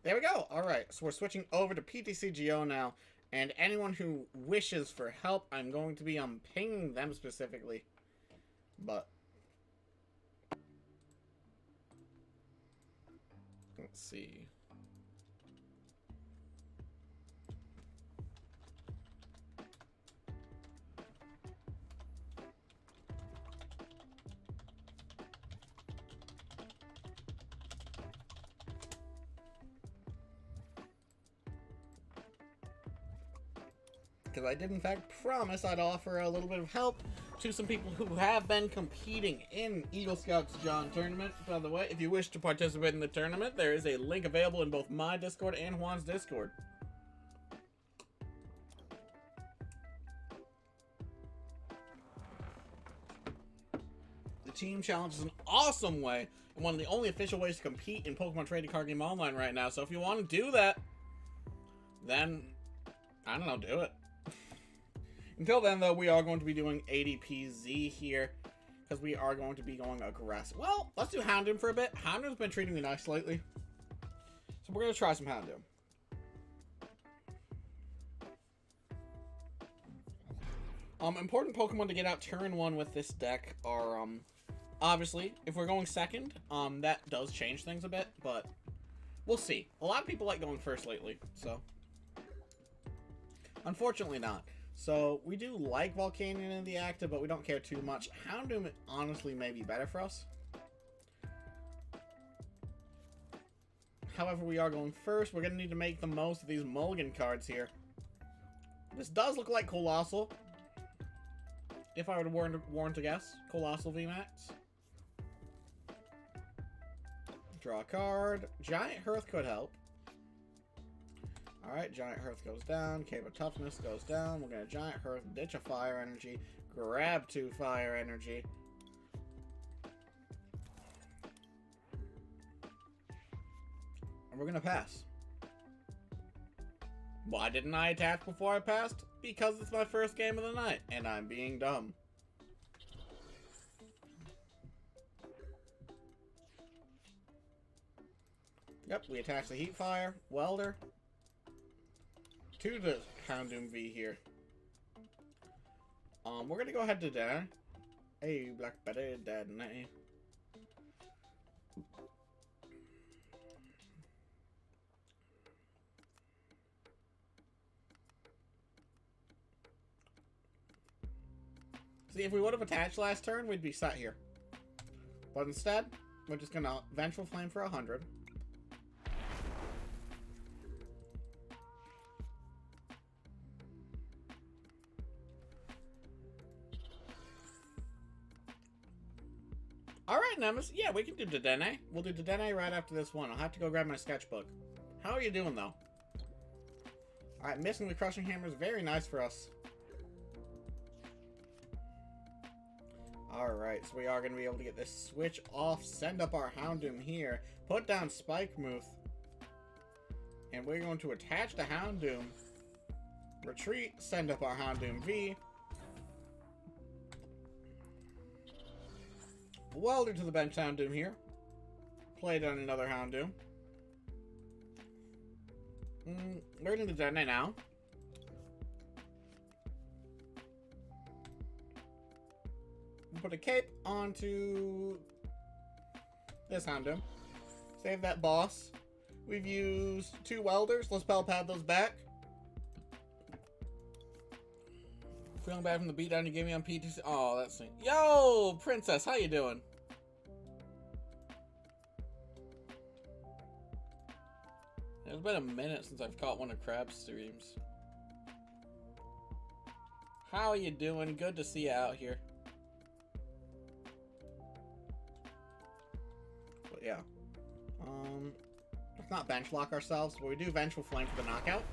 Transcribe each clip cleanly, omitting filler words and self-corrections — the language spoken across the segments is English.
There we go. All right, so we're switching over to PTCGO now, and anyone who wishes for help, I'm going to be pinging them specifically. But let's see. Because I did in fact promise I'd offer a little bit of help to some people who have been competing in Eagle Scouts John tournament. By the way, if you wish to participate in the tournament, there is a link available in both my Discord and Juan's Discord. The team challenge is an awesome way and one of the only official ways to compete in Pokemon Trading Card Game Online right now. So if you want to do that, then I don't know, do it. Until then, though, we are going to be doing ADPZ here, because we are going to be going aggressive. Well, let's do Houndoom for a bit. Houndoom's been treating me nice lately, so we're going to try some Houndoom. Important Pokemon to get out turn 1 with this deck are, obviously, if we're going second, that does change things a bit, but we'll see. A lot of people like going first lately, so unfortunately not. So, we do like Volcanion in the active, but we don't care too much. Houndoom, honestly, may be better for us. However, we are going first. We're going to need to make the most of these mulligan cards here. This does look like Colossal. If I were to warn to guess. Colossal VMAX. Draw a card. Giant Hearth could help. Alright, Giant Hearth goes down, Cave of Toughness goes down, we're going to Giant Hearth, ditch a Fire Energy, grab 2 Fire Energy. And we're going to pass. Why didn't I attach before I passed? Because it's my first game of the night, and I'm being dumb. Yep, we attach the Heat Fire, Welder. To the Houndoom V here. We're gonna go ahead to dinner. Hey, Black Betty, Dad, nay. See, if we would have attached last turn, we'd be set here. But instead, we're just gonna Vengeful Flame for 100. Alright, Nemesis. Yeah, we can do Dedenne. We'll do Dedenne right after this one. I'll have to go grab my sketchbook. How are you doing, though? Alright, missing the Crushing Hammer is very nice for us. Alright, so we are going to be able to get this switch off, send up our Houndoom here, put down Spikemuth, and we're going to attach the Houndoom, retreat, send up our Houndoom V, Welder to the bench Houndoom here. Play down another Houndoom. We're going to Dedenne now. Put a cape onto this Houndoom. Save that boss. We've used 2 welders. Let's Bell Pad those back. Feeling bad from the beatdown you gave me on PTC. Oh, that's me. Yo, Princess, how you doing? It's been a minute since I've caught one of Crab's streams. How are you doing? Good to see you out here. But yeah. Let's not bench lock ourselves, but we do Vengeful Flame for the knockout.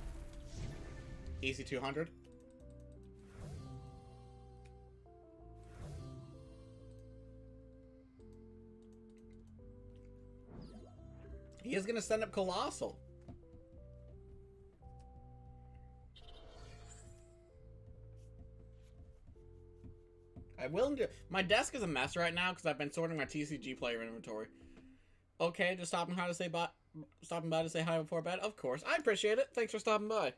Easy 200. He is going to send up Colossal. I will do. My desk is a mess right now because I've been sorting my TCG player inventory. Okay, just stopping how to say stopping by to say hi before bed. Of course. I appreciate it. Thanks for stopping by.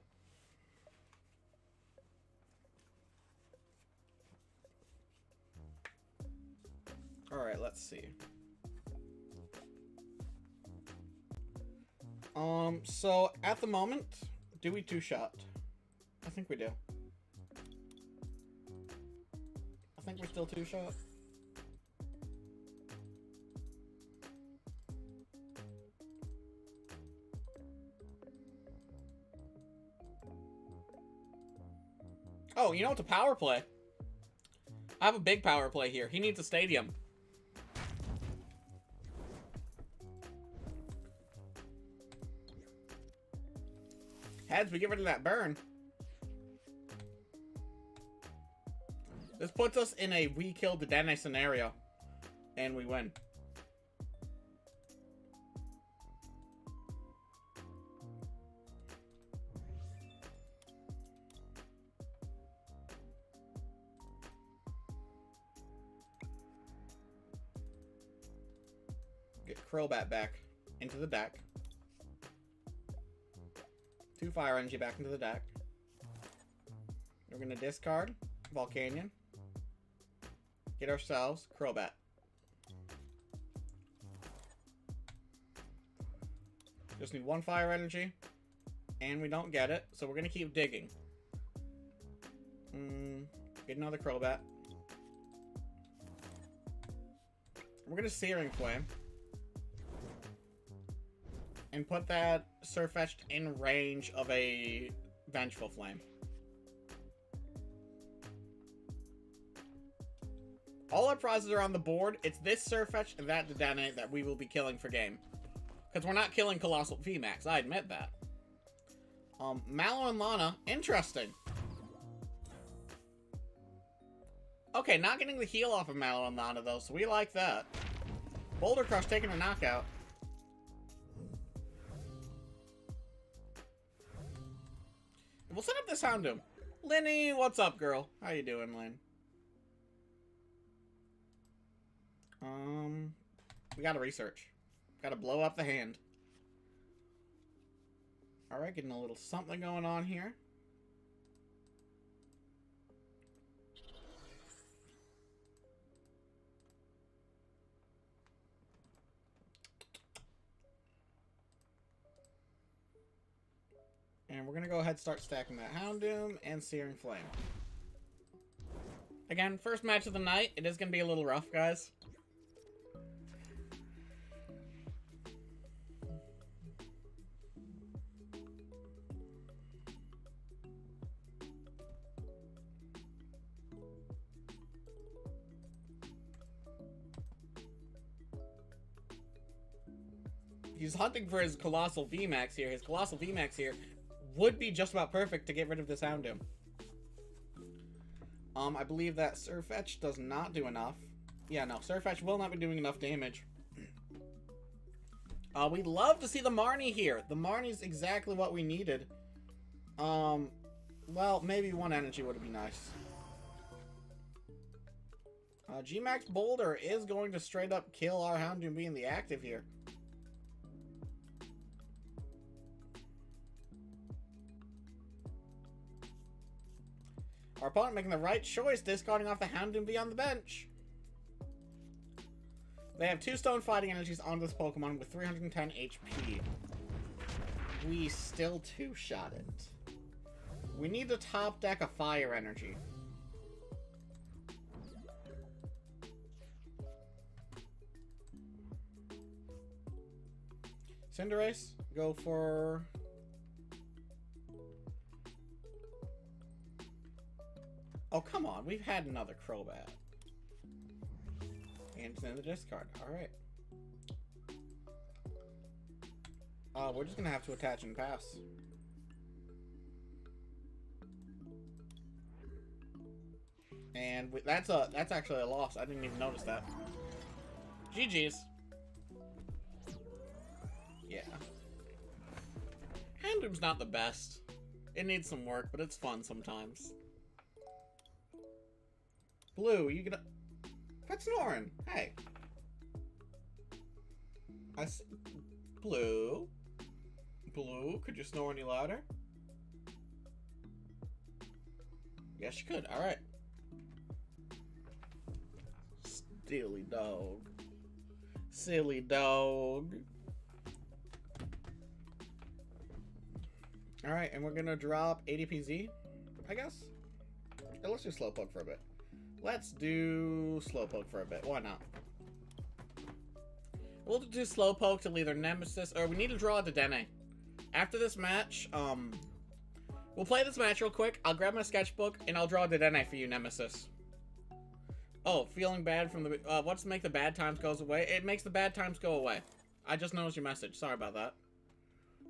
Alright, let's see. So, at the moment, do we two-shot? I think we do. I think we're still two-shot. Oh, you know what's a power play? I have a big power play here. He needs a stadium. Heads, we get rid of that burn. This puts us in a we killed the Dene scenario. And we win. Get Crobat back into the deck. 2 Fire Energy back into the deck. We're going to discard Volcanion. Get ourselves Crobat. Just need 1 Fire Energy. And we don't get it, so we're going to keep digging. Get another Crobat. We're going to Searing Flame. And put that Sirfetch'd in range of a Vengeful Flame. All our prizes are on the board. It's this Sirfetch'd and that Dedenne that we will be killing for game. Because we're not killing Colossal VMAX, I admit that. Mallow and Lana, interesting. Okay, not getting the heal off of Mallow and Lana though, so we like that. Boulder Crush taking a knockout. We'll set up this Houndoom. Linny, what's up, girl? How you doing, Lynn? We gotta research. Gotta blow up the hand. Alright, getting a little something going on here. And we're going to go ahead and start stacking that Houndoom and Searing Flame. Again, first match of the night. It is going to be a little rough, guys. He's hunting for his Colossal VMAX here. His Colossal VMAX here would be just about perfect to get rid of this Houndoom. I believe that Sirfetch'd does not do enough. Yeah, no, Sirfetch'd will not be doing enough damage. We'd love to see the Marnie here. The Marnie's exactly what we needed. Well, maybe 1 energy would be nice. G-Max Boulder is going to straight up kill our Houndoom being the active here. Our opponent making the right choice, discarding off the Houndoom V on the bench. They have 2 Stone Fighting Energies on this Pokemon with 310 HP. We still two-shot it. We need to top deck a Fire Energy. Cinderace, go for... Oh, come on. We've had another Crobat. And it's in the discard. Alright. We're just gonna have to attach and pass. And that's actually a loss. I didn't even notice that. GG's. Yeah. Houndoom's not the best. It needs some work, but it's fun sometimes. Blue, you gonna... Quit snoring! Hey! Blue? Blue, could you snore any louder? Yes, you could. Alright. Silly dog. Silly dog. Alright, and we're gonna drop ADPZ, I guess? Or let's do Slowpoke for a bit. Let's do Slowpoke for a bit. Why not? We'll do Slowpoke to either Nemesis, or we need to draw a Dedenne. After this match, we'll play this match real quick. I'll grab my sketchbook, and I'll draw a Dedenne for you, Nemesis. Oh, feeling bad from the... what's to make the bad times goes away? It makes the bad times go away. I just noticed your message. Sorry about that.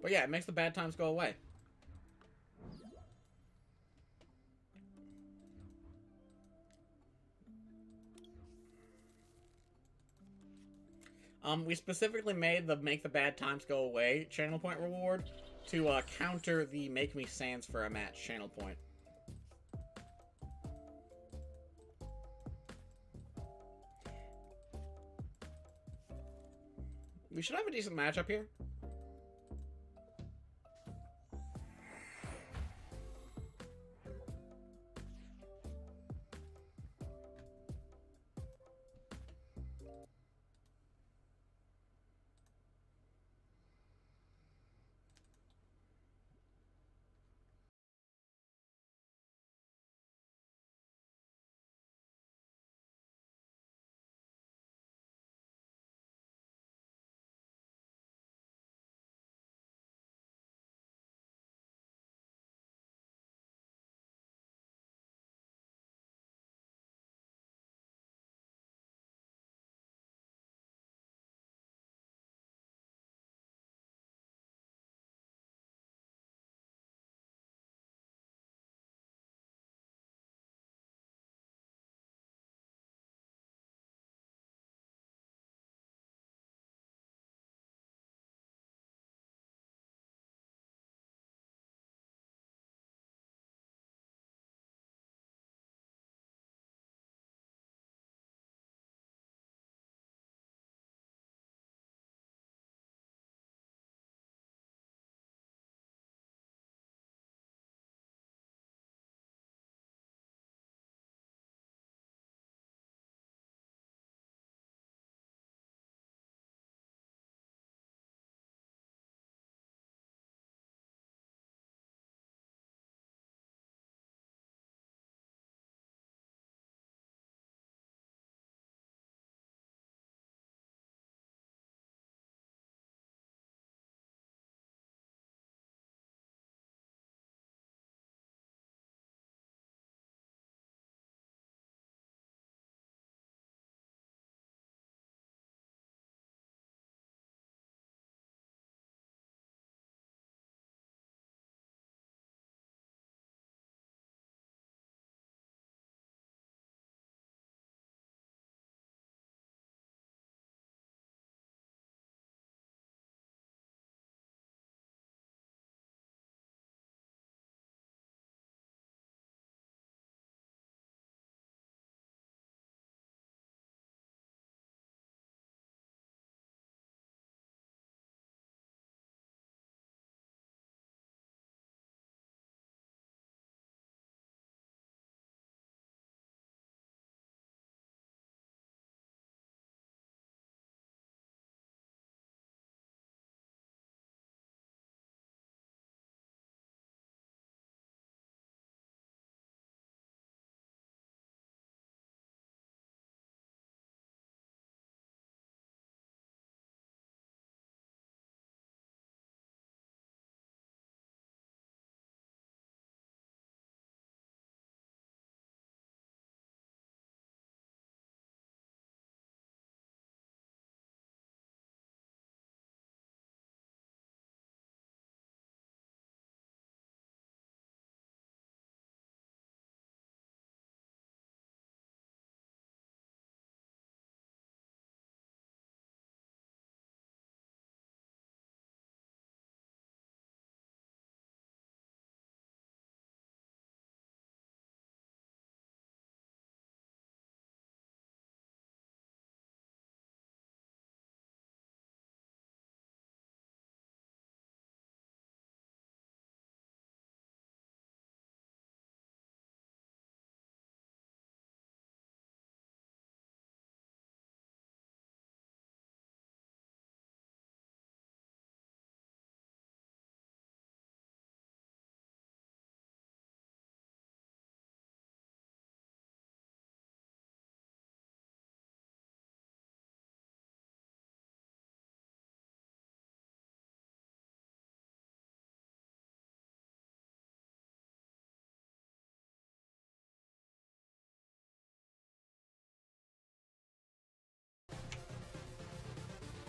But yeah, it makes the bad times go away. We specifically made the Make the Bad Times Go Away channel point reward to counter the Make Me Sans for a match channel point. We should have a decent matchup here.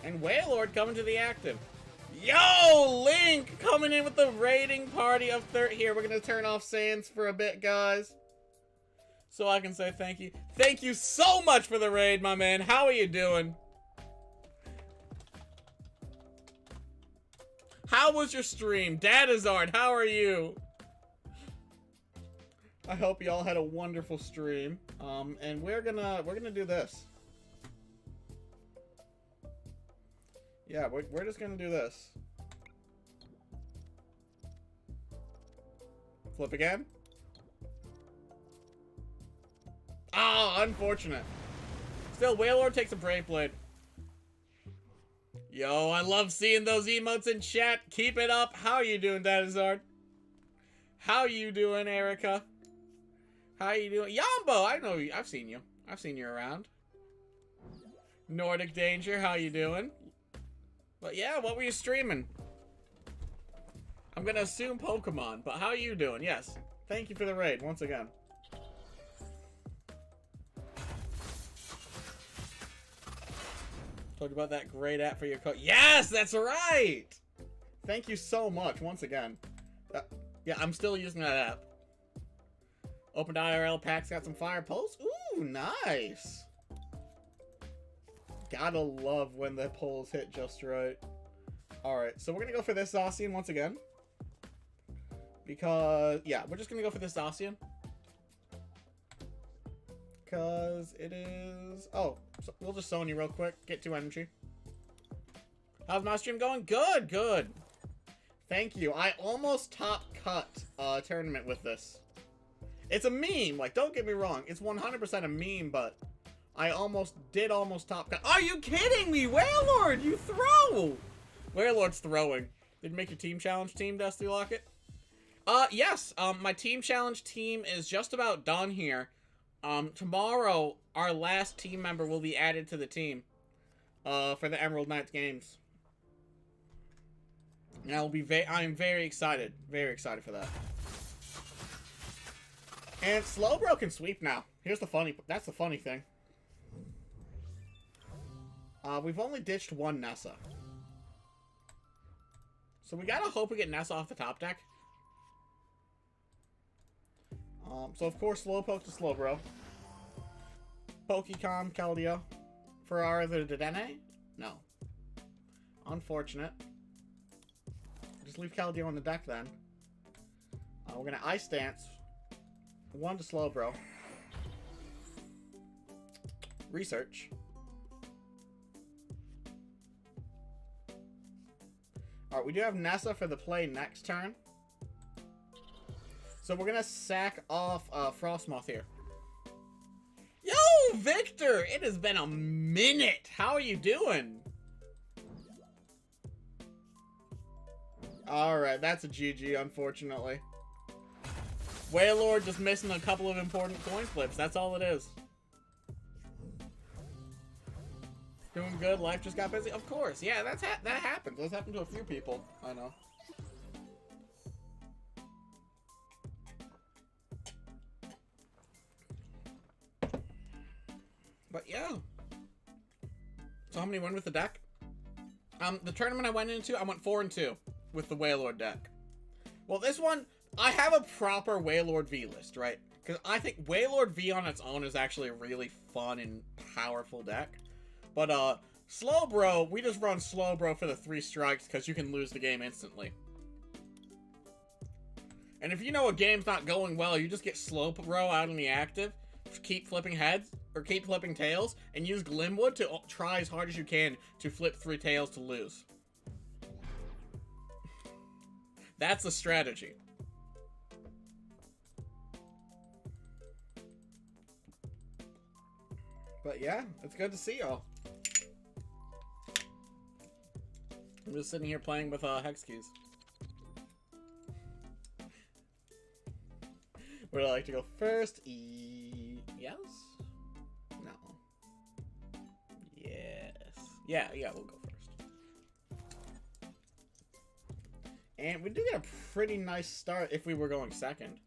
And Wailord coming to the active. Yo, Link coming in with the raiding party of here. We're gonna turn off Sans for a bit, guys, so I can say thank you. Thank you so much for the raid, my man. How are you doing? How was your stream? Dadazard, how are you? I hope y'all had a wonderful stream. And we're gonna do this. Yeah, we're just gonna do this. Flip again. Ah, oh, unfortunate. Still, Wailord takes a Brave Blade. Yo, I love seeing those emotes in chat. Keep it up. How you doing, Dadazard? How you doing, Erica? How you doing? Yambo, I know you. I've seen you. I've seen you around. Nordic Danger, how you doing? But yeah, what were you streaming? I'm gonna assume Pokemon, but how are you doing? Yes. Thank you for the raid, once again. Talk about that great app for your code. Yes, that's right! Thank you so much, once again. Yeah, I'm still using that app. Opened IRL packs, got some fire pulls. Ooh, nice! Gotta love when the pulls hit just right. Alright, so we're gonna go for this Zacian once again. Because, yeah, we're just gonna go for this Zacian. Because it is... Oh, so we'll just Sony real quick. Get 2 energy. How's my stream going? Good, good. Thank you. I almost top cut a tournament with this. It's a meme. Like, don't get me wrong. It's 100% a meme, but... I almost top cut. Are you kidding me? Wailord, you throw! Wailord's throwing. Did you make your team challenge team, Dusty Locket? Yes. My team challenge team is just about done here. Tomorrow, our last team member will be added to the team. For the Emerald Knights games. And I'm very excited. Very excited for that. And Slowbro can sweep now. That's the funny thing. We've only ditched one Nessa. So we gotta hope we get Nessa off the top deck. So of course, Slowpoke to Slowbro. Pokecom, Keldeo. Ferrara the Dedenne? No. Unfortunate. Just leave Keldeo on the deck then. We're gonna Ice Dance. 1 to Slowbro. Research. Alright, we do have Nessa for the play next turn. So we're gonna sack off Frostmoth here. Yo, Victor! It has been a minute! How are you doing? Alright, that's a GG, unfortunately. Wailord just missing a couple of important coin flips. That's all it is. Doing good. Life just got busy. Of course. Yeah, that happens. That's happened to a few people. I know. But yeah. So how many went with the deck? The tournament I went into, I went 4-2 with the Wailord deck. Well, this one, I have a proper Wailord V list, right? Because I think Wailord V on its own is actually a really fun and powerful deck. But, Slowbro, we just run Slowbro for the 3 strikes because you can lose the game instantly. And if you know a game's not going well, you just get Slowbro out in the active, keep flipping heads, or keep flipping tails, and use Glimwood to try as hard as you can to flip 3 tails to lose. That's the strategy. But yeah, it's good to see y'all. I'm just sitting here playing with hex keys. Would I like to go first? Yes? No. Yes. Yeah, we'll go first. And we do get a pretty nice start if we were going second.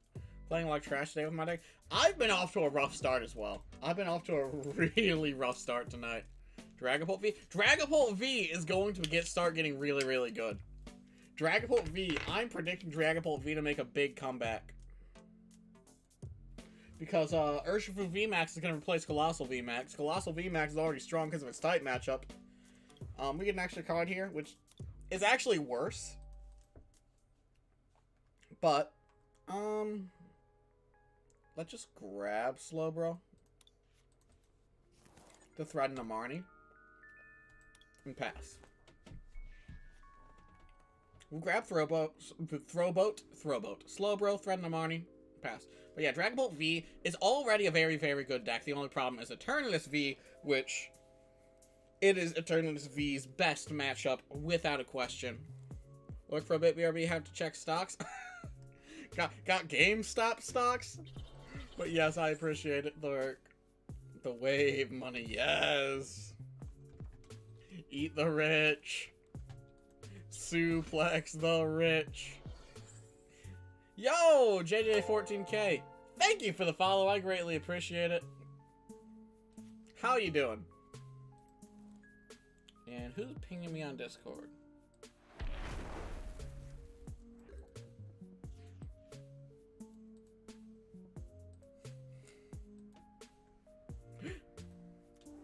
Playing like trash today with my deck. I've been off to a rough start as well. I've been off to a really rough start tonight. Dragapult V? Dragapult V is going to start getting really, really good. Dragapult V, I'm predicting Dragapult V to make a big comeback. Because Urshifu VMAX is going to replace Colossal VMAX. Colossal VMAX is already strong because of its type matchup. We get an extra card here, which is actually worse. But, let's just grab Slowbro to threaten a Marnie and pass. We'll grab Throwboat, Slowbro, threaten a Marnie, pass. But yeah, Dragapult V is already a very, very good deck. The only problem is Eternatus V, which it is Eternatus V's best matchup without a question. Look for a bit, BRB, have to check stocks. got GameStop stocks? But yes, I appreciate it, Lurk. The wave money, yes. Eat the rich. Suplex the rich. Yo, JJ14K. Thank you for the follow. I greatly appreciate it. How you doing? And who's pinging me on Discord?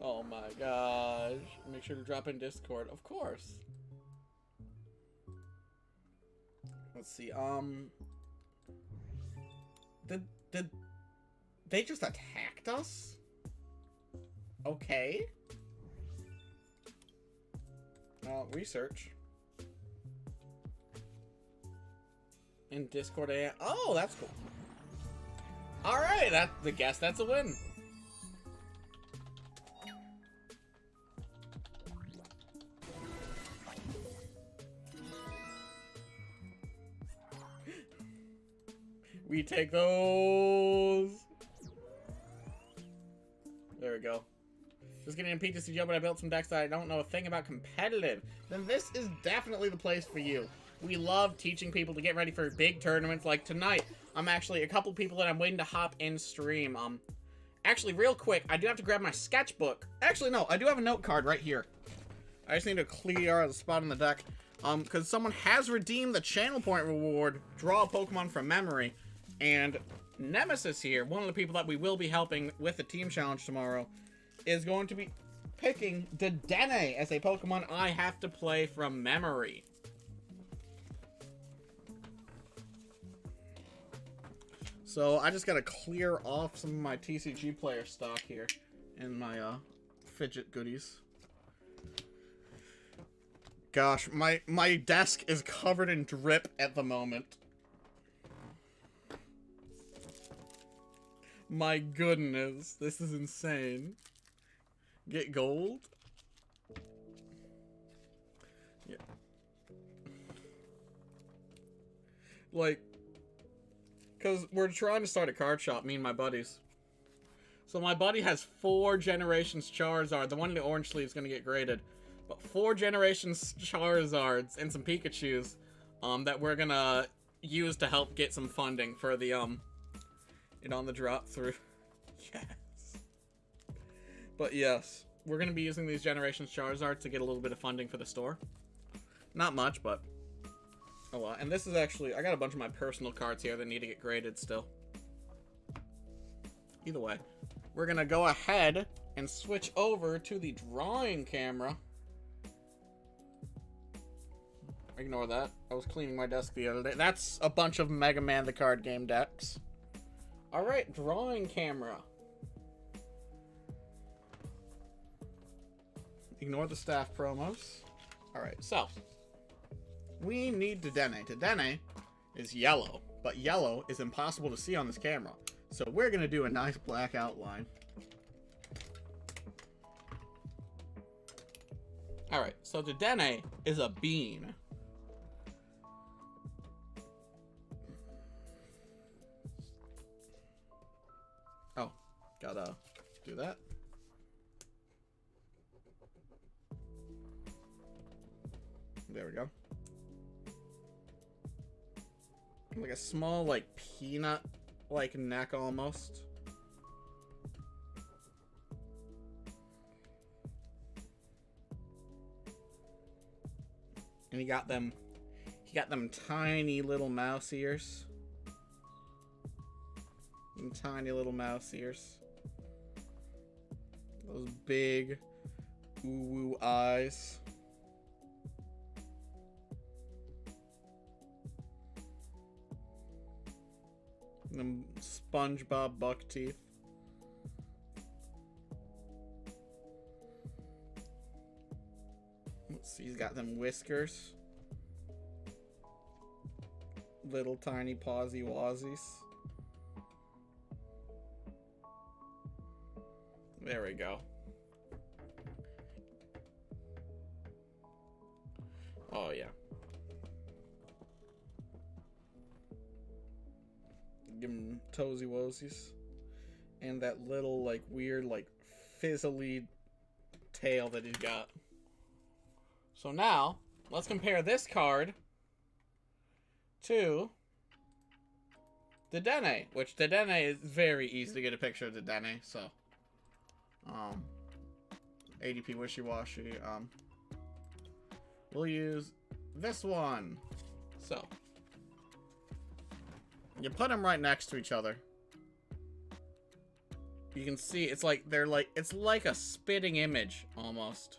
Oh my gosh. Make sure to drop in Discord. Of course. Let's see. Did they just attacked us? Okay. Research. In Discord AI. Oh, that's cool. Alright, that's a win. We take those. There we go. Just getting in PTCGO, but I built some decks that I don't know a thing about competitive. Then this is definitely the place for you. We love teaching people to get ready for big tournaments like tonight. I'm actually a couple people that I'm waiting to hop in stream. Actually, real quick, I do have to grab my sketchbook. Actually, no, I do have a note card right here. I just need to clear the spot in the deck. Because someone has redeemed the channel point reward, draw a Pokemon from memory. And Nemesis here, one of the people that we will be helping with the team challenge tomorrow, is going to be picking Dedenne as a Pokemon I have to play from memory. So I just gotta clear off some of my TCG player stock here and my fidget goodies. Gosh, my desk is covered in drip at the moment. My goodness, this is insane. Get gold? Yeah. Like, because we're trying to start a card shop, me and my buddies. So my buddy has 4 Generations Charizard. The one in the orange sleeve is going to get graded. But 4 Generations Charizards and some Pikachus that we're going to use to help get some funding for the, it on the drop through. Yes. But yes, we're going to be using these Generations Charizard to get a little bit of funding for the store. Not much, but oh well. And this is actually, I got a bunch of my personal cards here that need to get graded still. Either way, we're going to go ahead and switch over to the drawing camera. Ignore that. I was cleaning my desk the other day. That's a bunch of Mega Man the card game decks. Alright, drawing camera. Ignore the staff promos. Alright, so we need Dedenne. Dedenne is yellow, but yellow is impossible to see on this camera. So we're going to do a nice black outline. Alright, so Dedenne is a bean. Oh, gotta do that. There we go. Like a small, like, peanut-like neck almost. And he got them tiny little mouse ears. And tiny little mouse ears. Those big ooh eyes. And them SpongeBob buck teeth. Let's see, he's got them whiskers. Little tiny pawsy wazzies. There we go. Oh, yeah. Give him toesy woesies. And that little, like, weird, like, fizzly tail that he's got. So now, let's compare this card to Dedenne, which Dedenne is very easy to get a picture of Dedenne, so ADP wishy-washy. We'll use this one. So you put them right next to each other. You can see it's like it's like a spitting image almost.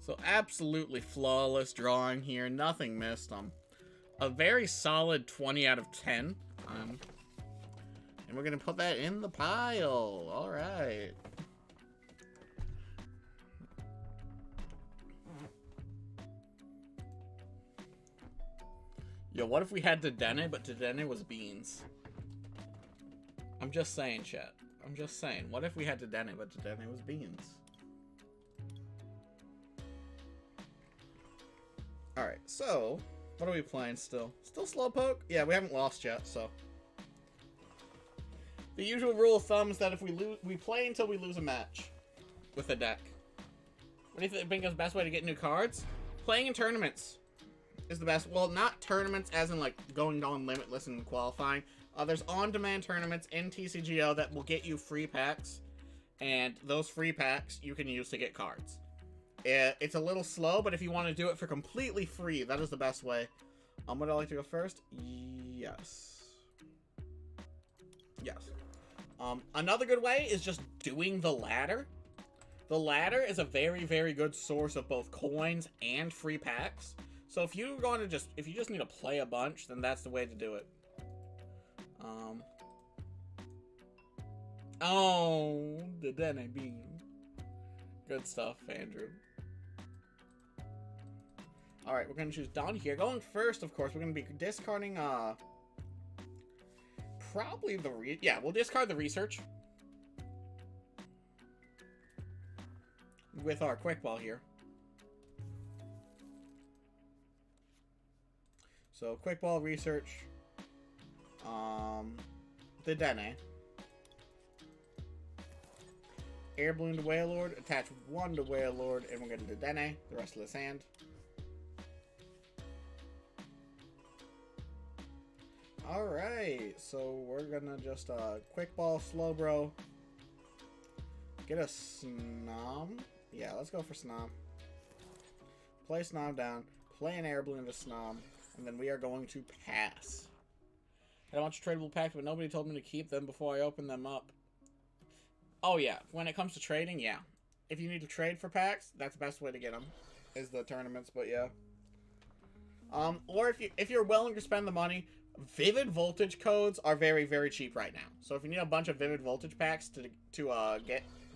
So absolutely flawless drawing here. Nothing missed. A very solid 20 out of 10. And we're going to put that in the pile. All right. Yo, what if we had Dedenne, but Dedenne was beans? I'm just saying, chat. I'm just saying. What if we had Dedenne, but Dedenne was beans? Alright, so, what are we playing still? Still Slowpoke? Yeah, we haven't lost yet, so. The usual rule of thumb is that if we lose, we play until we lose a match with a deck. What do you think is the best way to get new cards? Playing in tournaments is the best. Well, not tournaments as in, like, going on Limitless and qualifying. There's on-demand tournaments in TCGO that will get you free packs, and those free packs you can use to get cards. It's a little slow, but if you want to do it for completely free, that is the best way. Would I like to go first? Yes. Yes. Another good way is just doing the ladder. The ladder is a very, very good source of both coins and free packs. So if you're going to if you just need to play a bunch, then that's the way to do it. Oh, the Dedenne bean. Good stuff, Andrew. Alright, we're going to choose Don here. Going first, of course, we're going to be discarding, probably the yeah, we'll discard the research. With our quick ball here. So, quick ball, research. Dedenne. Air Balloon to Wailord, attach one to Wailord, and we're going to Dedenne, the rest of this hand. Alright, so we're gonna just quick ball, Slowbro. Get a Snom. Yeah, let's go for Snom. Play Snom down, play an Air Balloon to Snom, and then we are going to pass. I had a bunch of tradable packs, but nobody told me to keep them before I opened them up. Oh yeah, when it comes to trading, yeah. If you need to trade for packs, that's the best way to get them, is the tournaments, but yeah. Or if you're willing to spend the money, Vivid Voltage codes are very, very cheap right now. So if you need a bunch of Vivid Voltage packs to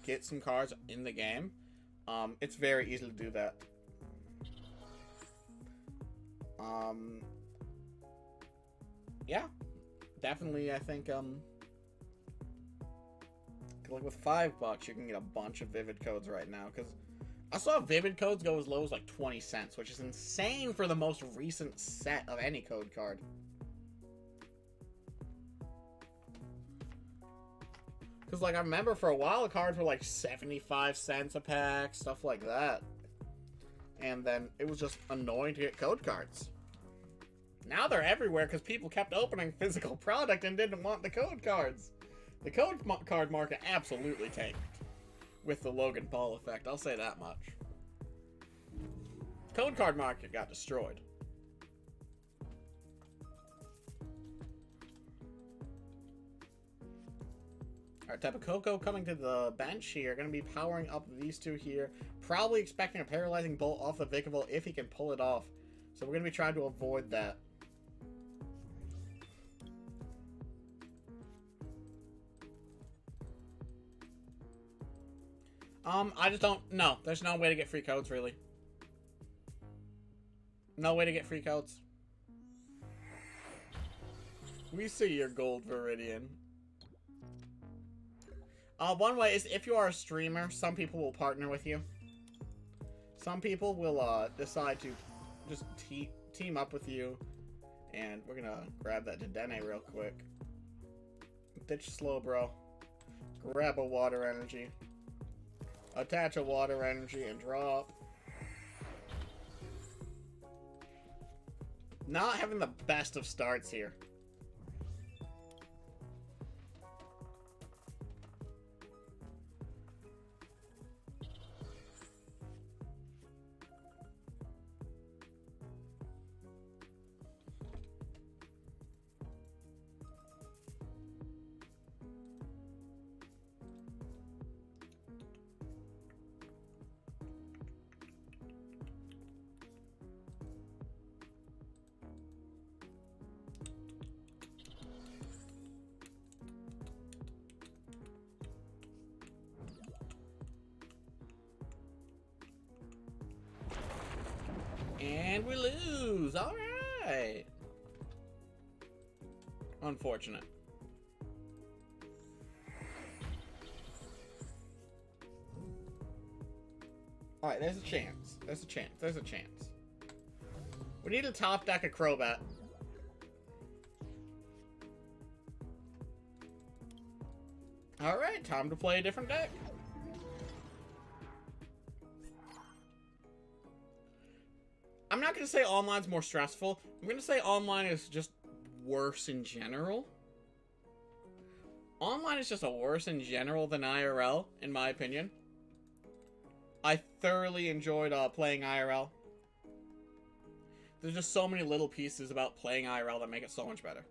get some cards in the game, it's very easy to do that. Yeah, definitely. I think like with $5, you can get a bunch of Vivid codes right now. Because I saw Vivid codes go as low as like 20 cents, which is insane for the most recent set of any code card. Because, like, I remember for a while, the cards were, like, 75 cents a pack, stuff like that. And then it was just annoying to get code cards. Now they're everywhere because people kept opening physical product and didn't want the code cards. The code card market absolutely tanked. with the Logan Paul effect. I'll say that much. Code card market got destroyed. Alright, Tapu Koko coming to the bench here. Going to be powering up these two here. Probably expecting a paralyzing bolt off the Vikavolt if he can pull it off. So we're going to be trying to avoid that. I just don't... No, there's no way to get free codes, really. No way to get free codes. We see your gold Viridian. One way is if you are a streamer, some people will partner with you. Some people will decide to just team up with you. And we're gonna grab that Dedenne real quick. Ditch Slowbro. Grab a water energy. Attach a water energy and drop. Not having the best of starts here. And we lose. All right. Unfortunate. All right, there's a chance. There's a chance. There's a chance. We need to top deck a Crobat. All right, time to play a different deck. I'm not going to say online's more stressful. I'm going to say online is just worse in general. Online is just worse in general than IRL, in my opinion. I thoroughly enjoyed playing IRL. There's just so many little pieces about playing IRL that make it so much better.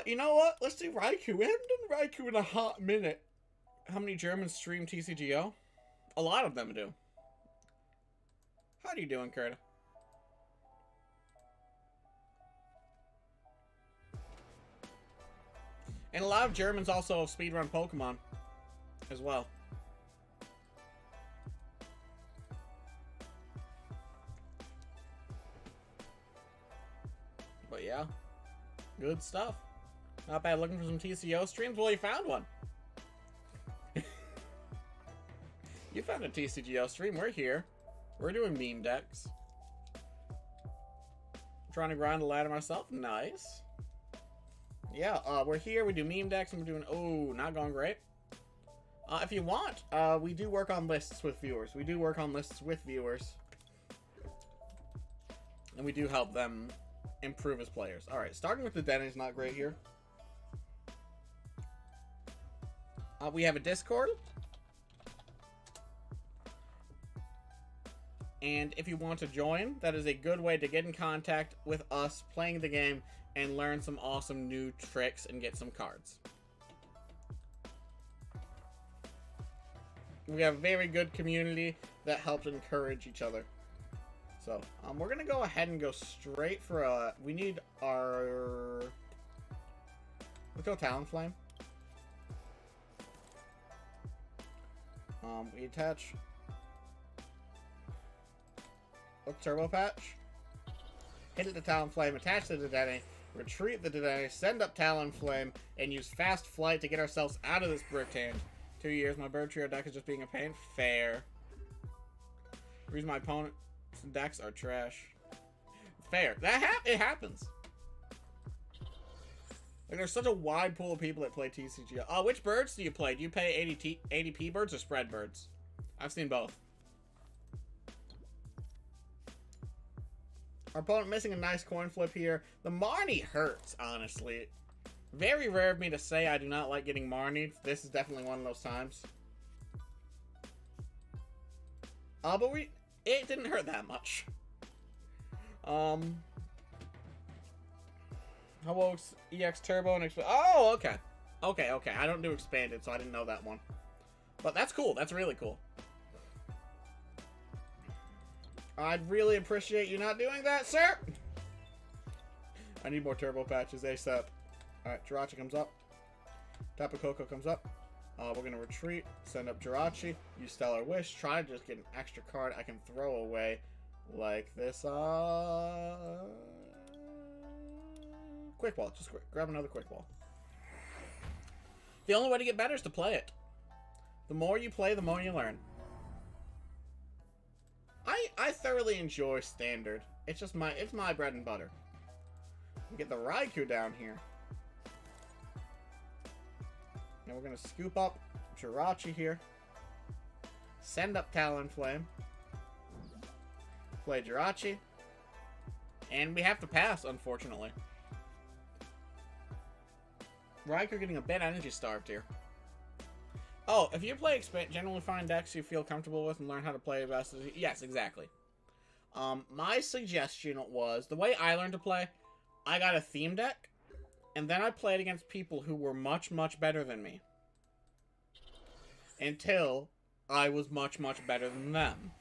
You know what? Let's do Raikou. We haven't done Raikou in a hot minute. How many Germans stream TCGO? A lot of them do. How are you doing, Kurt? And a lot of Germans also speedrun Pokemon as well. But yeah, good stuff. Not bad. Looking for some TCO streams? Well, you found one. You found a TCGO stream. We're here. We're doing meme decks. I'm trying to grind a ladder myself. Nice. Yeah, we're here. We do meme decks and we're doing... Oh, not going great. If you want, we do work on lists with viewers. We do work on lists with viewers. And we do help them improve as players. Alright, starting with the den is not great here. We have a Discord. And if you want to join, that is a good way to get in contact with us playing the game and learn some awesome new tricks and get some cards. We have a very good community that helps encourage each other. So, we're going to go ahead and go straight for we need our... Let's go Talonflame. We attach... Turbo Patch. Hit it to Talonflame, attach the Dedenne, retreat the Dedenne, send up Talonflame, and use Fast Flight to get ourselves out of this Brick Hand. 2 years, my Bird Trio deck is just being a pain. Fair. The reason my opponent's decks are trash. Fair. It happens. Like, there's such a wide pool of people that play TCG. Oh, which birds do you play? Do you play ADP birds or spread birds? I've seen both. Our opponent missing a nice coin flip here. The Marnie hurts, honestly. Very rare of me to say I do not like getting Marnied. This is definitely one of those times. But it didn't hurt that much. Hello, EX Turbo and oh, okay. Okay. I don't do expanded, so I didn't know that one. But that's cool. That's really cool. I'd really appreciate you not doing that, sir. I need more turbo patches ASAP. Alright, Jirachi comes up. Tapu Koko comes up. We're going to retreat. Send up Jirachi. Use Stellar Wish. Try to just get an extra card I can throw away. Like this. Quick Ball. Just grab another Quick Ball. The only way to get better is to play it. The more you play, the more you learn. I thoroughly enjoy Standard. It's just it's my bread and butter. Get the Raikou down here. And we're going to scoop up Jirachi here. Send up Talonflame. Play Jirachi. And we have to pass, unfortunately. Raikou getting a bit energy starved here. Oh, if you play generally find decks you feel comfortable with and learn how to play best. Yes, exactly. My suggestion was, the way I learned to play, I got a theme deck, and then I played against people who were much, much better than me. Until I was much, much better than them.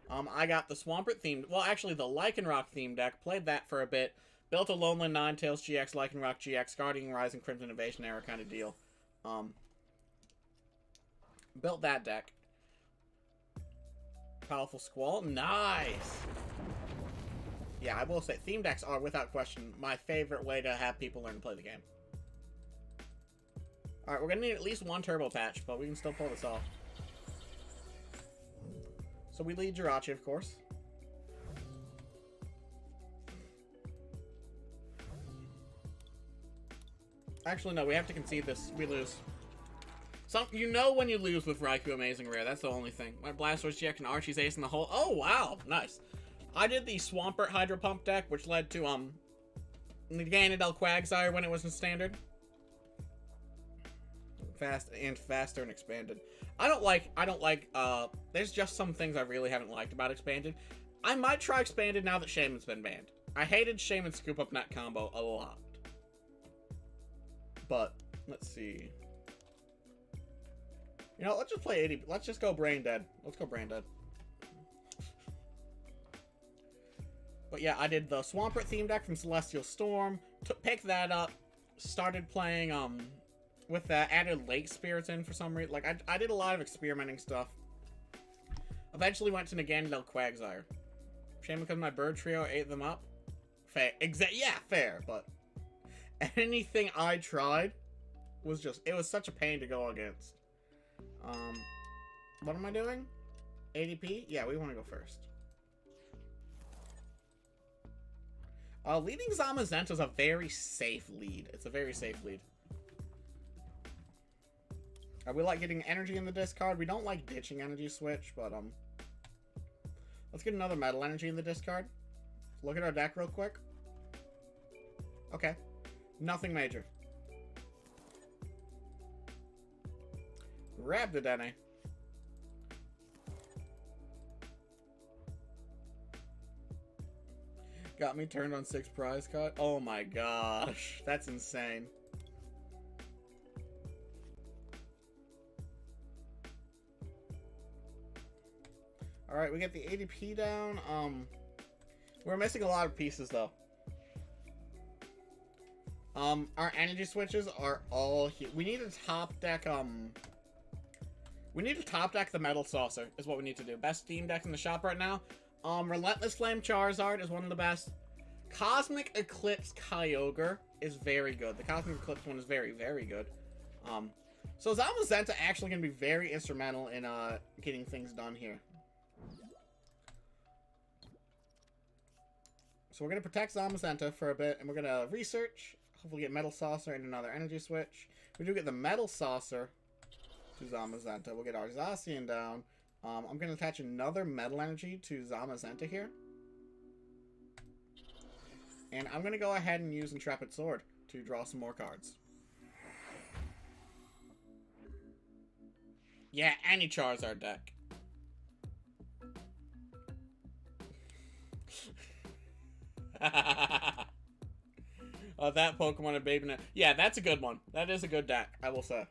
I got the Swampert themed, well, actually the Lycanroc theme deck, played that for a bit, built a Alolan Ninetales GX, Lycanroc GX, Guardian Rise, and Crimson Invasion era kind of deal. Built that deck. Powerful Squall. Nice! Yeah, I will say, theme decks are, without question, my favorite way to have people learn to play the game. Alright, we're gonna need at least one Turbo Patch, but we can still pull this off. So we lead Jirachi, of course. Actually, no, we have to concede this. We lose. You know when you lose with Raikou Amazing Rare. That's the only thing. My Blastoise GX and Archie's Ace in the hole. Oh, wow. Nice. I did the Swampert Hydro Pump deck, which led to, Ganondorf Quagsire when it was in Standard. Faster and expanded. I don't like, there's just some things I really haven't liked about expanded. I might try expanded now that Shaman's been banned. I hated Shaman Scoop Up Net combo a lot. But, let's see. You know, let's just play 80. Let's just go Brain Dead. Let's go Brain Dead. But yeah, I did the Swampert theme deck from Celestial Storm. Picked that up. Started playing, with that. Added Lake Spirits in for some reason. Like, I did a lot of experimenting stuff. Eventually went to Ganondorf Quagsire. Shame because my bird trio ate them up. Fair. Yeah, fair, but anything I tried was just, it was such a pain to go against. What am I doing? ADP? Yeah, we want to go first. Leading Zamazenta is a very safe lead. It's a very safe lead. We like getting energy in the discard. We don't like ditching energy switch, but, let's get another metal energy in the discard. Look at our deck real quick. Okay. Nothing major. Grab the Dene. Got me turned on 6 prize cut. Oh my gosh. That's insane. Alright, we get the ADP down. We're missing a lot of pieces though. Our energy switches are all here. We need to top deck, we need to top deck the Metal Saucer, is what we need to do. Best Steam deck in the shop right now. Relentless Flame Charizard is one of the best. Cosmic Eclipse Kyogre is very good. The Cosmic Eclipse one is very, very good. So Zamazenta actually going to be very instrumental in, getting things done here. So we're going to protect Zamazenta for a bit, and we're going to research. Hopefully get Metal Saucer and another energy switch. We do get the Metal Saucer to Zamazenta. We'll get our Zacian down. I'm going to attach another Metal Energy to Zamazenta here. And I'm going to go ahead and use Intrepid Sword to draw some more cards. Yeah, any Charizard deck. That Pokemon and Baby. Yeah, that's a good one. That is a good deck, I will say.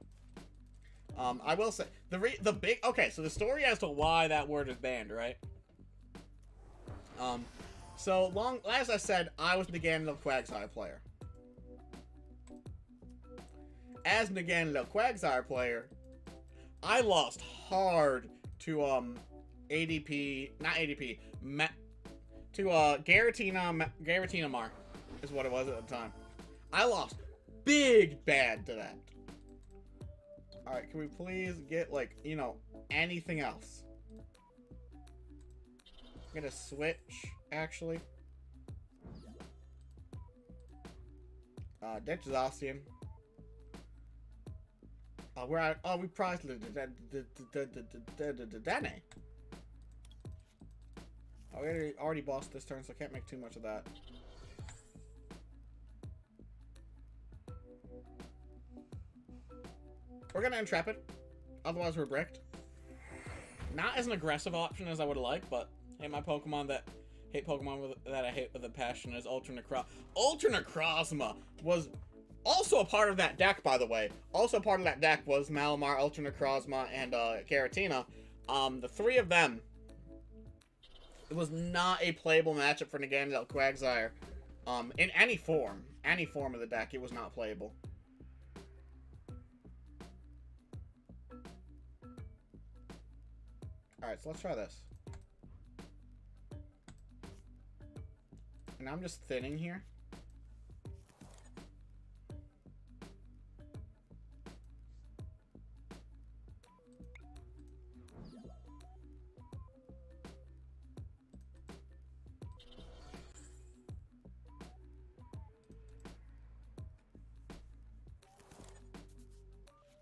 I will say the big. Okay, so the story as to why that word is banned, right? So long as I said, I was Naganadel Quagsire player. As Naganadel Quagsire player, I lost hard to ADP, not ADP, to Giratina Mar is what it was at the time. I lost big bad to that. All right, can we please get, like, you know, anything else? I'm gonna switch, actually. Ditch Zacian. We prized the Dene. We already bossed this turn, so I can't make too much of that. We're gonna Intrepid. Otherwise, we're bricked. Not as an aggressive option as I would like, but hey, my Pokemon that hate Pokemon that I hate with a passion is Ultra Necrozma. Ultra Necrozma was also a part of that deck, by the way. Also part of that deck was Malamar, Ultra Necrozma, and Giratina. The three of them. It was not a playable matchup for Naganadel Quagsire. In any form of the deck, it was not playable. Alright, so let's try this. And I'm just thinning here.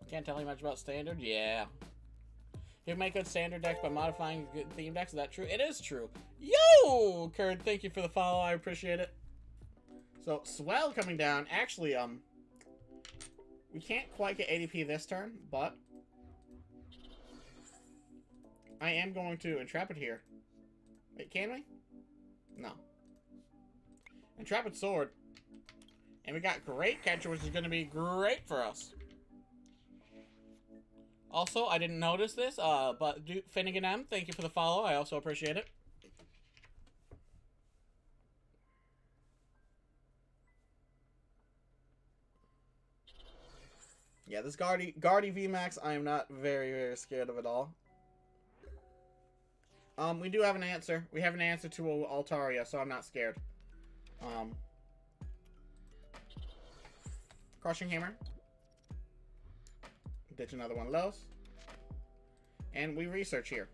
Can't tell you much about Standard? Yeah. You can make good Standard decks by modifying good theme decks. Is that true? It is true. Yo! Kurd, thank you for the follow. I appreciate it. So, Swell coming down. Actually, we can't quite get ADP this turn, but I am going to Intrepid here. Wait, can we? No. Intrepid Sword. And we got Great Catcher, which is going to be great for us. Also, I didn't notice this, but Finnegan M, thank you for the follow. I also appreciate it. Yeah, this Guardy VMAX, I am not very, very scared of at all. We do have an answer. We have an answer to Altaria, so I'm not scared. Crushing Hammer. Ditch another one of those. And we research here.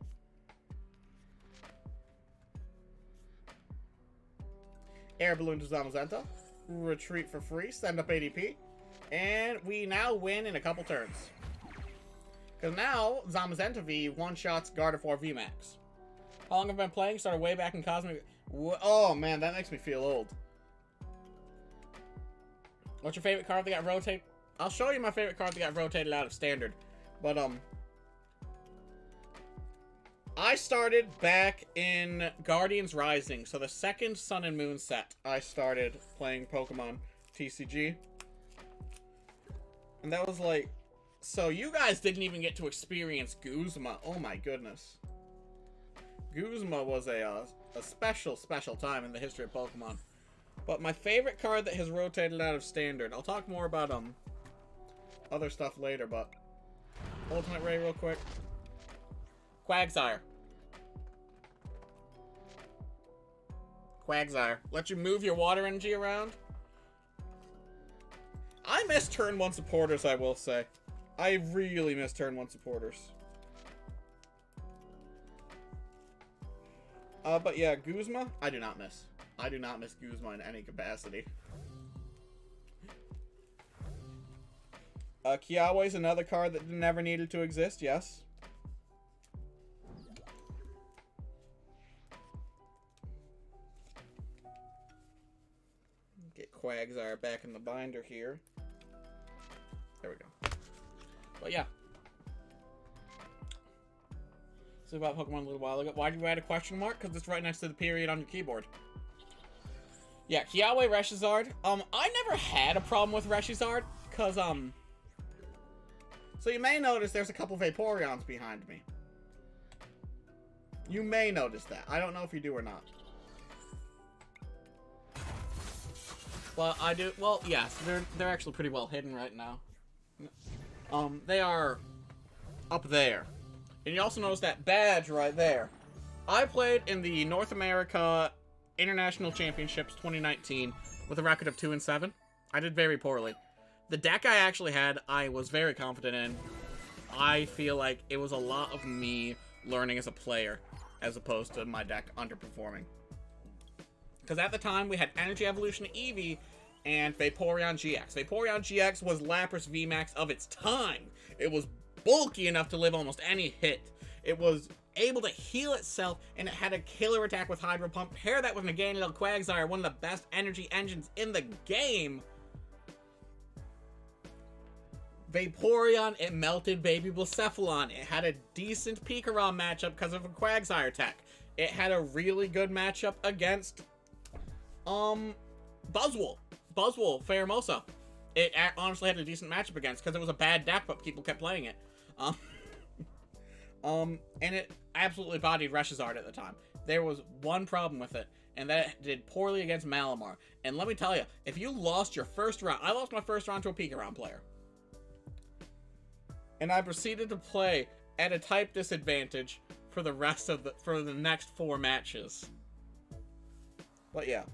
Air Balloon to Zamazenta. Retreat for free. Send up ADP. And we now win in a couple turns. Because now, Zamazenta V one-shots Gardevoir VMAX. How long have I been playing? Started way back in Cosmic... Oh, man, that makes me feel old. What's your favorite card that got rotated? I'll show you my favorite card that got rotated out of Standard. But, I started back in Guardians Rising. So the second Sun and Moon set, I started playing Pokemon TCG. And that was like... So you guys didn't even get to experience Guzma. Oh my goodness. Guzma was a special, special time in the history of Pokemon. But my favorite card that has rotated out of Standard... I'll talk more about, other stuff later, but Ultimate Ray real quick. Quagsire. Quagsire. Let you move your water energy around. I miss turn 1 supporters, I will say. I really miss turn 1 supporters. But yeah, Guzma, I do not miss. I do not miss Guzma in any capacity. Kiawe is another card that never needed to exist, yes. Get Quagsire back in the binder here. There we go. But yeah. So about Pokemon a little while ago. Why did you add a question mark? Because it's right next to the period on your keyboard. Yeah, Kiawe Reshizard. I never had a problem with Reshizard, because, so you may notice there's a couple Vaporeons behind me. You may notice that. I don't know if you do or not. Well, I do. Well, yes, they're actually pretty well hidden right now. They are up there. And you also notice that badge right there. I played in the North America International Championships 2019 with a record of 2-7. I did very poorly. The deck I actually had, I was very confident in. I feel like it was a lot of me learning as a player, as opposed to my deck underperforming. Because at the time, we had Energy Evolution Eevee and Vaporeon GX. Vaporeon GX was Lapras VMAX of its time. It was bulky enough to live almost any hit. It was able to heal itself, and it had a killer attack with Hydro Pump. Pair that with Meganiel Quagsire, one of the best energy engines in the game. Vaporeon, it melted Baby Blacephalon. It had a decent Pikarom matchup because of a Quagsire tech. It had a really good matchup against Buzzwole Pheromosa. It honestly had a decent matchup against, because it was a bad deck, but people kept playing it. And it absolutely bodied Reshizard at the time. There was one problem with it, and that it did poorly against Malamar. And let me tell you, if you lost your first round, I lost my first round to a Pikarom player. And I proceeded to play at a type disadvantage for the rest of the next 4 matches. But yeah.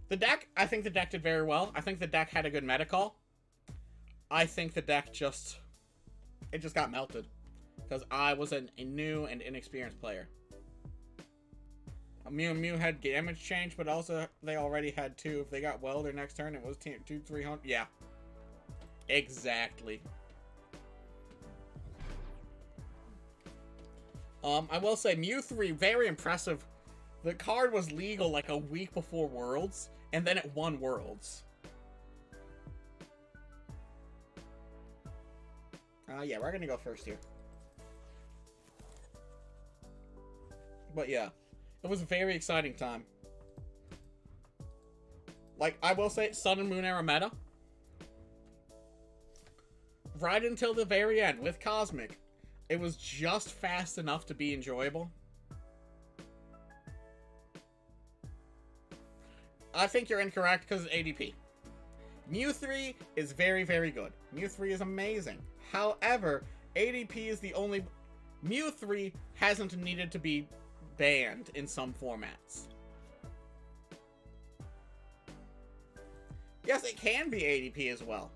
The deck, I think the deck did very well. I think the deck had a good meta call. I think the deck just got melted. Because I was a new and inexperienced player. Mew had damage change, but also they already had 2. If they got well their next turn, it was 2-300. Yeah. Exactly. I will say, Mew 3, very impressive. The card was legal like a week before Worlds, and then it won Worlds. Yeah, we're gonna go first here. But yeah, it was a very exciting time. Like, I will say, Sun and Moon era meta. Right until the very end, with Cosmic, it was just fast enough to be enjoyable. I think you're incorrect because it's ADP. Mew 3 is very, very good. Mew 3 is amazing. However, ADP is the only... Mew 3 hasn't needed to be banned in some formats. Yes, it can be ADP as well.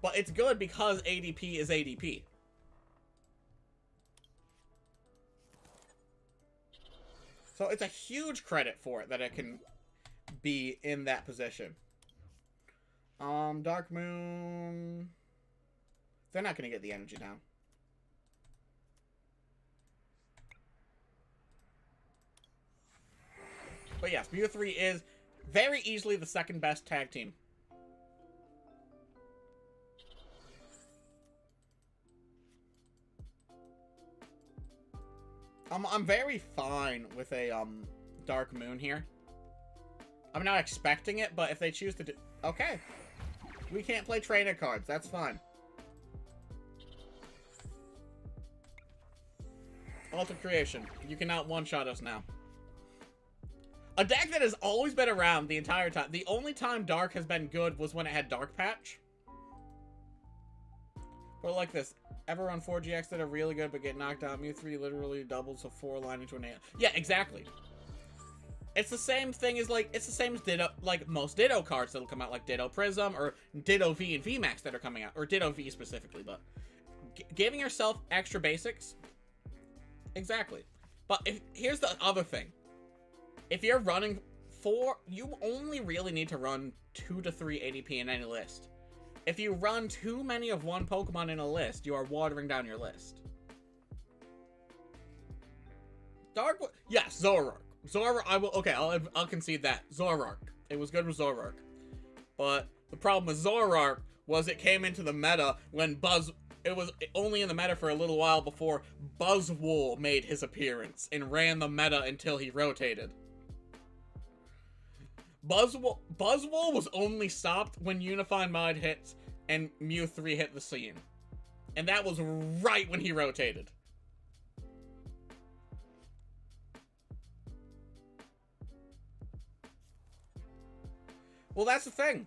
But it's good because ADP is ADP. So it's a huge credit for it that it can be in that position. Dark Moon... They're not going to get the energy down. But yes, Mew 3 is very easily the second best tag team. I'm very fine with a, Dark Moon here. I'm not expecting it, but if they choose to do... Okay. We can't play trainer cards. That's fine. Alter Creation. You cannot one-shot us now. A deck that has always been around the entire time. The only time Dark has been good was when it had Dark Patch. Or like this. Ever run 4GX that are really good but get knocked out. Mew 3 literally doubles a 4 line into an 8. Yeah, exactly. It's the same thing as, like, it's the same as Ditto, like, most Ditto cards that'll come out, like Ditto Prism, or Ditto V and VMAX that are coming out, or Ditto V specifically, but giving yourself extra basics, exactly. But here's the other thing. If you're running 4, you only really need to run 2 to 3 ADP in any list. If you run too many of one Pokemon in a list, you are watering down your list. Yes, Zoroark. I'll concede that. Zoroark. It was good with Zoroark. But the problem with Zoroark was it came into the meta when it was only in the meta for a little while before Buzzwole made his appearance and ran the meta until he rotated. Buzzwole was only stopped when Unified Mind hits and Mew 3 hit the scene. And that was right when he rotated. Well, that's the thing.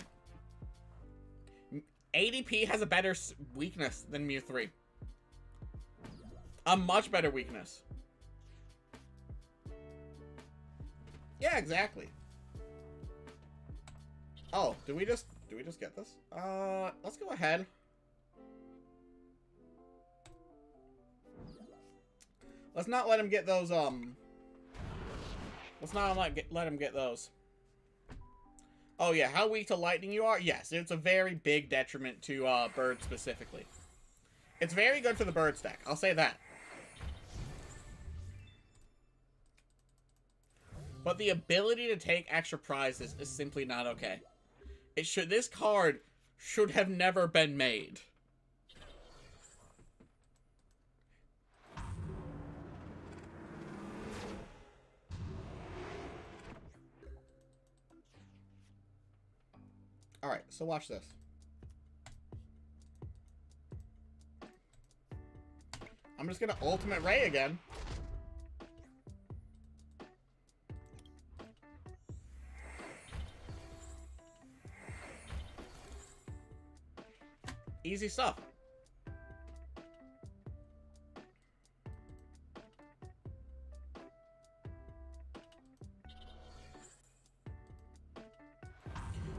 ADP has a better weakness than Mew 3. A much better weakness. Yeah, exactly. Oh, do we just get this? Let's go ahead. Let's not let him get those, let's not let him get those. Oh yeah, how weak to lightning you are? Yes, it's a very big detriment to, bird specifically. It's very good for the bird stack, I'll say that. But the ability to take extra prizes is simply not okay. This card should have never been made. Alright, so watch this. I'm just gonna Ultimate Ray again. Easy stuff.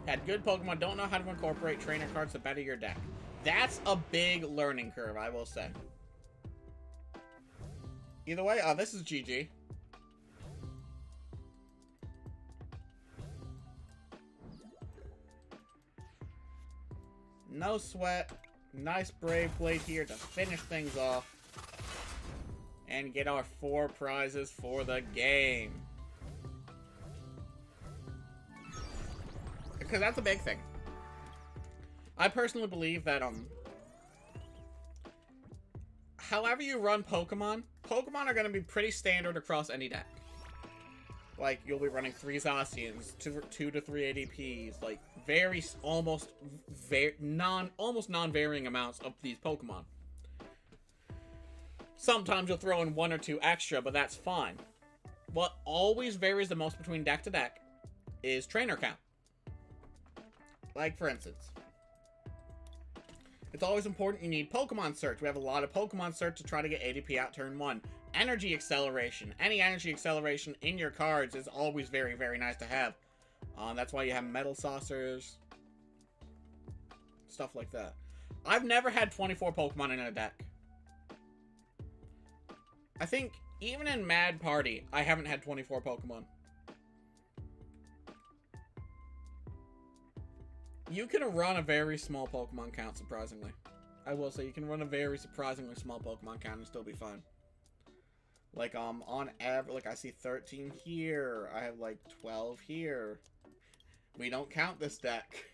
Had good Pokemon, don't know how to incorporate trainer cards to better your deck. That's a big learning curve, I will say. Either way, this is GG. No sweat. Nice Brave Blade here to finish things off. And get our 4 prizes for the game. Because that's a big thing. I personally believe that, however you run Pokemon are going to be pretty standard across any deck. Like, you'll be running 3 Zacians, 2 to 3 ADPs, like, almost non-varying amounts of these Pokemon. Sometimes you'll throw in 1 or 2 extra, but that's fine. What always varies the most between deck to deck is trainer count. Like, for instance, it's always important you need Pokemon Search. We have a lot of Pokemon Search to try to get ADP out turn 1. Energy Acceleration. Any Energy Acceleration in your cards is always very, very nice to have. That's why you have Metal Saucers. Stuff like that. I've never had 24 Pokemon in a deck. I think, even in Mad Party, I haven't had 24 Pokemon. You can run a very small Pokemon count, surprisingly. I will say, you can run a very surprisingly small Pokemon count and still be fine. Like, on average, like, I see 13 here. I have, like, 12 here. We don't count this deck.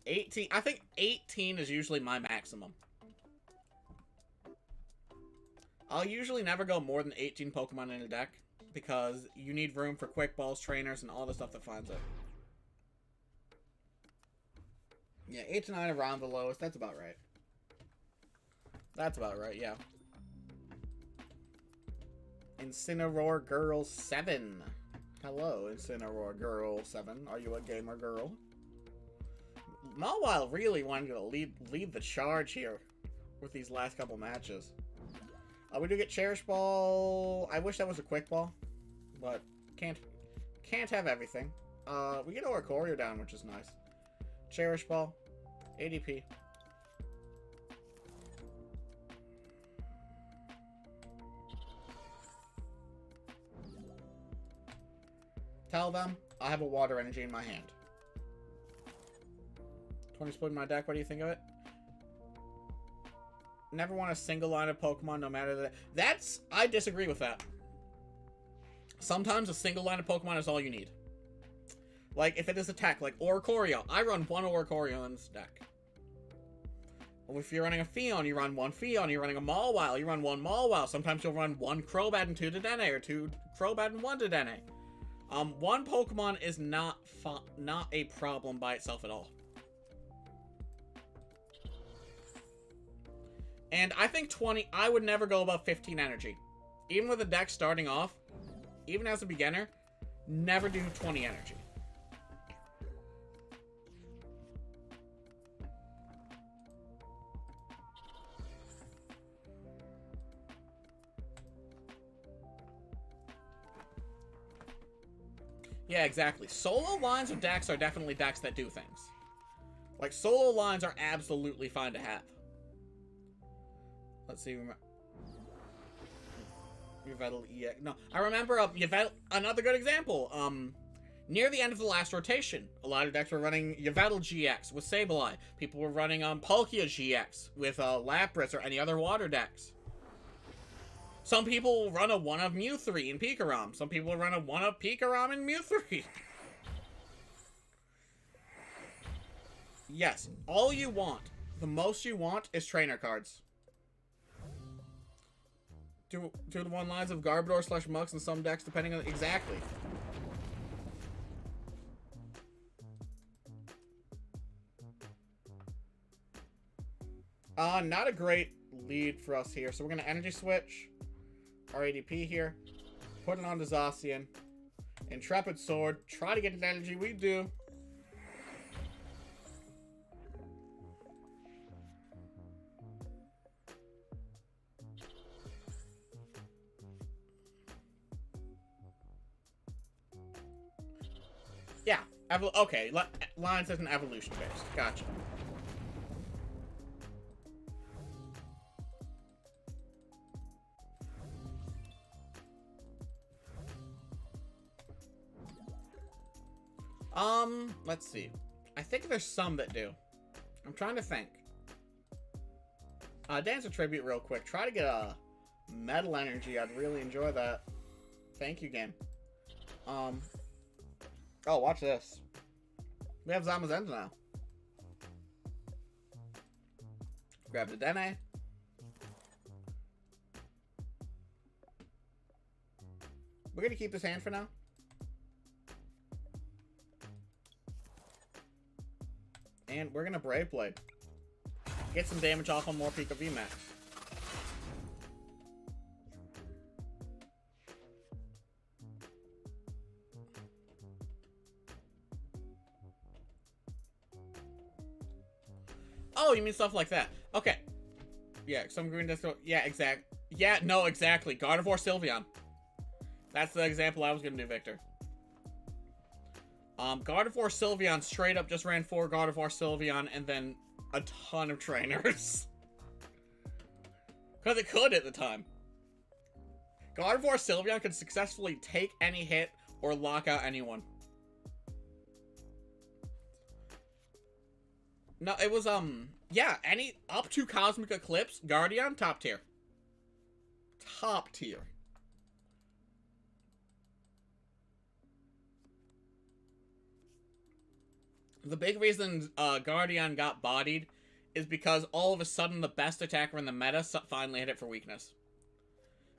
18. I think 18 is usually my maximum. I'll usually never go more than 18 Pokemon in a deck, because you need room for Quick Balls, trainers, and all the stuff that finds it. Yeah, 8 to 9 around the lowest. That's about right. That's about right, yeah. Incineroar Girl 7. Hello, Incineroar Girl 7. Are you a gamer girl? Mawile really wanted to lead the charge here with these last couple matches. We do get Cherish Ball. I wish that was a Quick Ball, but can't have everything. We get Oricorio down, which is nice. Cherish Ball, ADP. Tell them I have a Water Energy in my hand. 20 split in my deck. What do you think of it? Never want a single line of Pokemon, no matter that. I disagree with that. Sometimes a single line of Pokemon is all you need. Like, if it is attack, like Oricorio. I run one Oricorio in this deck. If you're running a Fion, you run one Fion. You're running a Mawile, you run one Mawile. Sometimes you'll run one Crobat and two Dedenne, or two Crobat and one Dedenne. One Pokemon is not a problem by itself at all. And I think 20, I would never go above 15 energy. Even with a deck starting off, even as a beginner, never do 20 energy. Yeah, exactly. Solo lines of decks are definitely decks that do things. Like, solo lines are absolutely fine to have. Let's see. Yveltal EX. No, I remember Yveltal, another good example. Near the end of the last rotation, a lot of decks were running Yveltal GX with Sableye. People were running Palkia GX with Lapras or any other water decks. Some people will run a 1 of Mew3 in Pikarom. Some people will run a 1 of Pikarom in Mew3. Yes, all you want, the most you want, is trainer cards. Two to one lines of Garbodor / Mux in some decks, depending on... Exactly. Not a great lead for us here. So we're going to Energy Switch our ADP here. Put it on to Zacian. Intrepid Sword. Try to get an energy. We do. Yeah. Okay. Lines as an evolution based. Gotcha. Let's see. I think there's some that do. I'm trying to think. Dance a Tribute real quick. Try to get a Metal Energy. I'd really enjoy that. Thank you, game. Oh, watch this. We have Zamazenta now. Grab the Dene. We're gonna keep this hand for now. And we're gonna Brave Blade. Get some damage off on more Pika VMAX. Oh, you mean stuff like that. Okay. Yeah, some green disco. Yeah, exactly. Gardevoir Sylveon. That's the example I was gonna do, Victor. Gardevoir Sylveon straight up just ran 4 Gardevoir Sylveon and then a ton of trainers. Because it could at the time. Gardevoir Sylveon could successfully take any hit or lock out anyone. No, it was, yeah, up to Cosmic Eclipse, Guardian, top tier. Top tier. The big reason Guardian got bodied is because all of a sudden the best attacker in the meta finally hit it for weakness.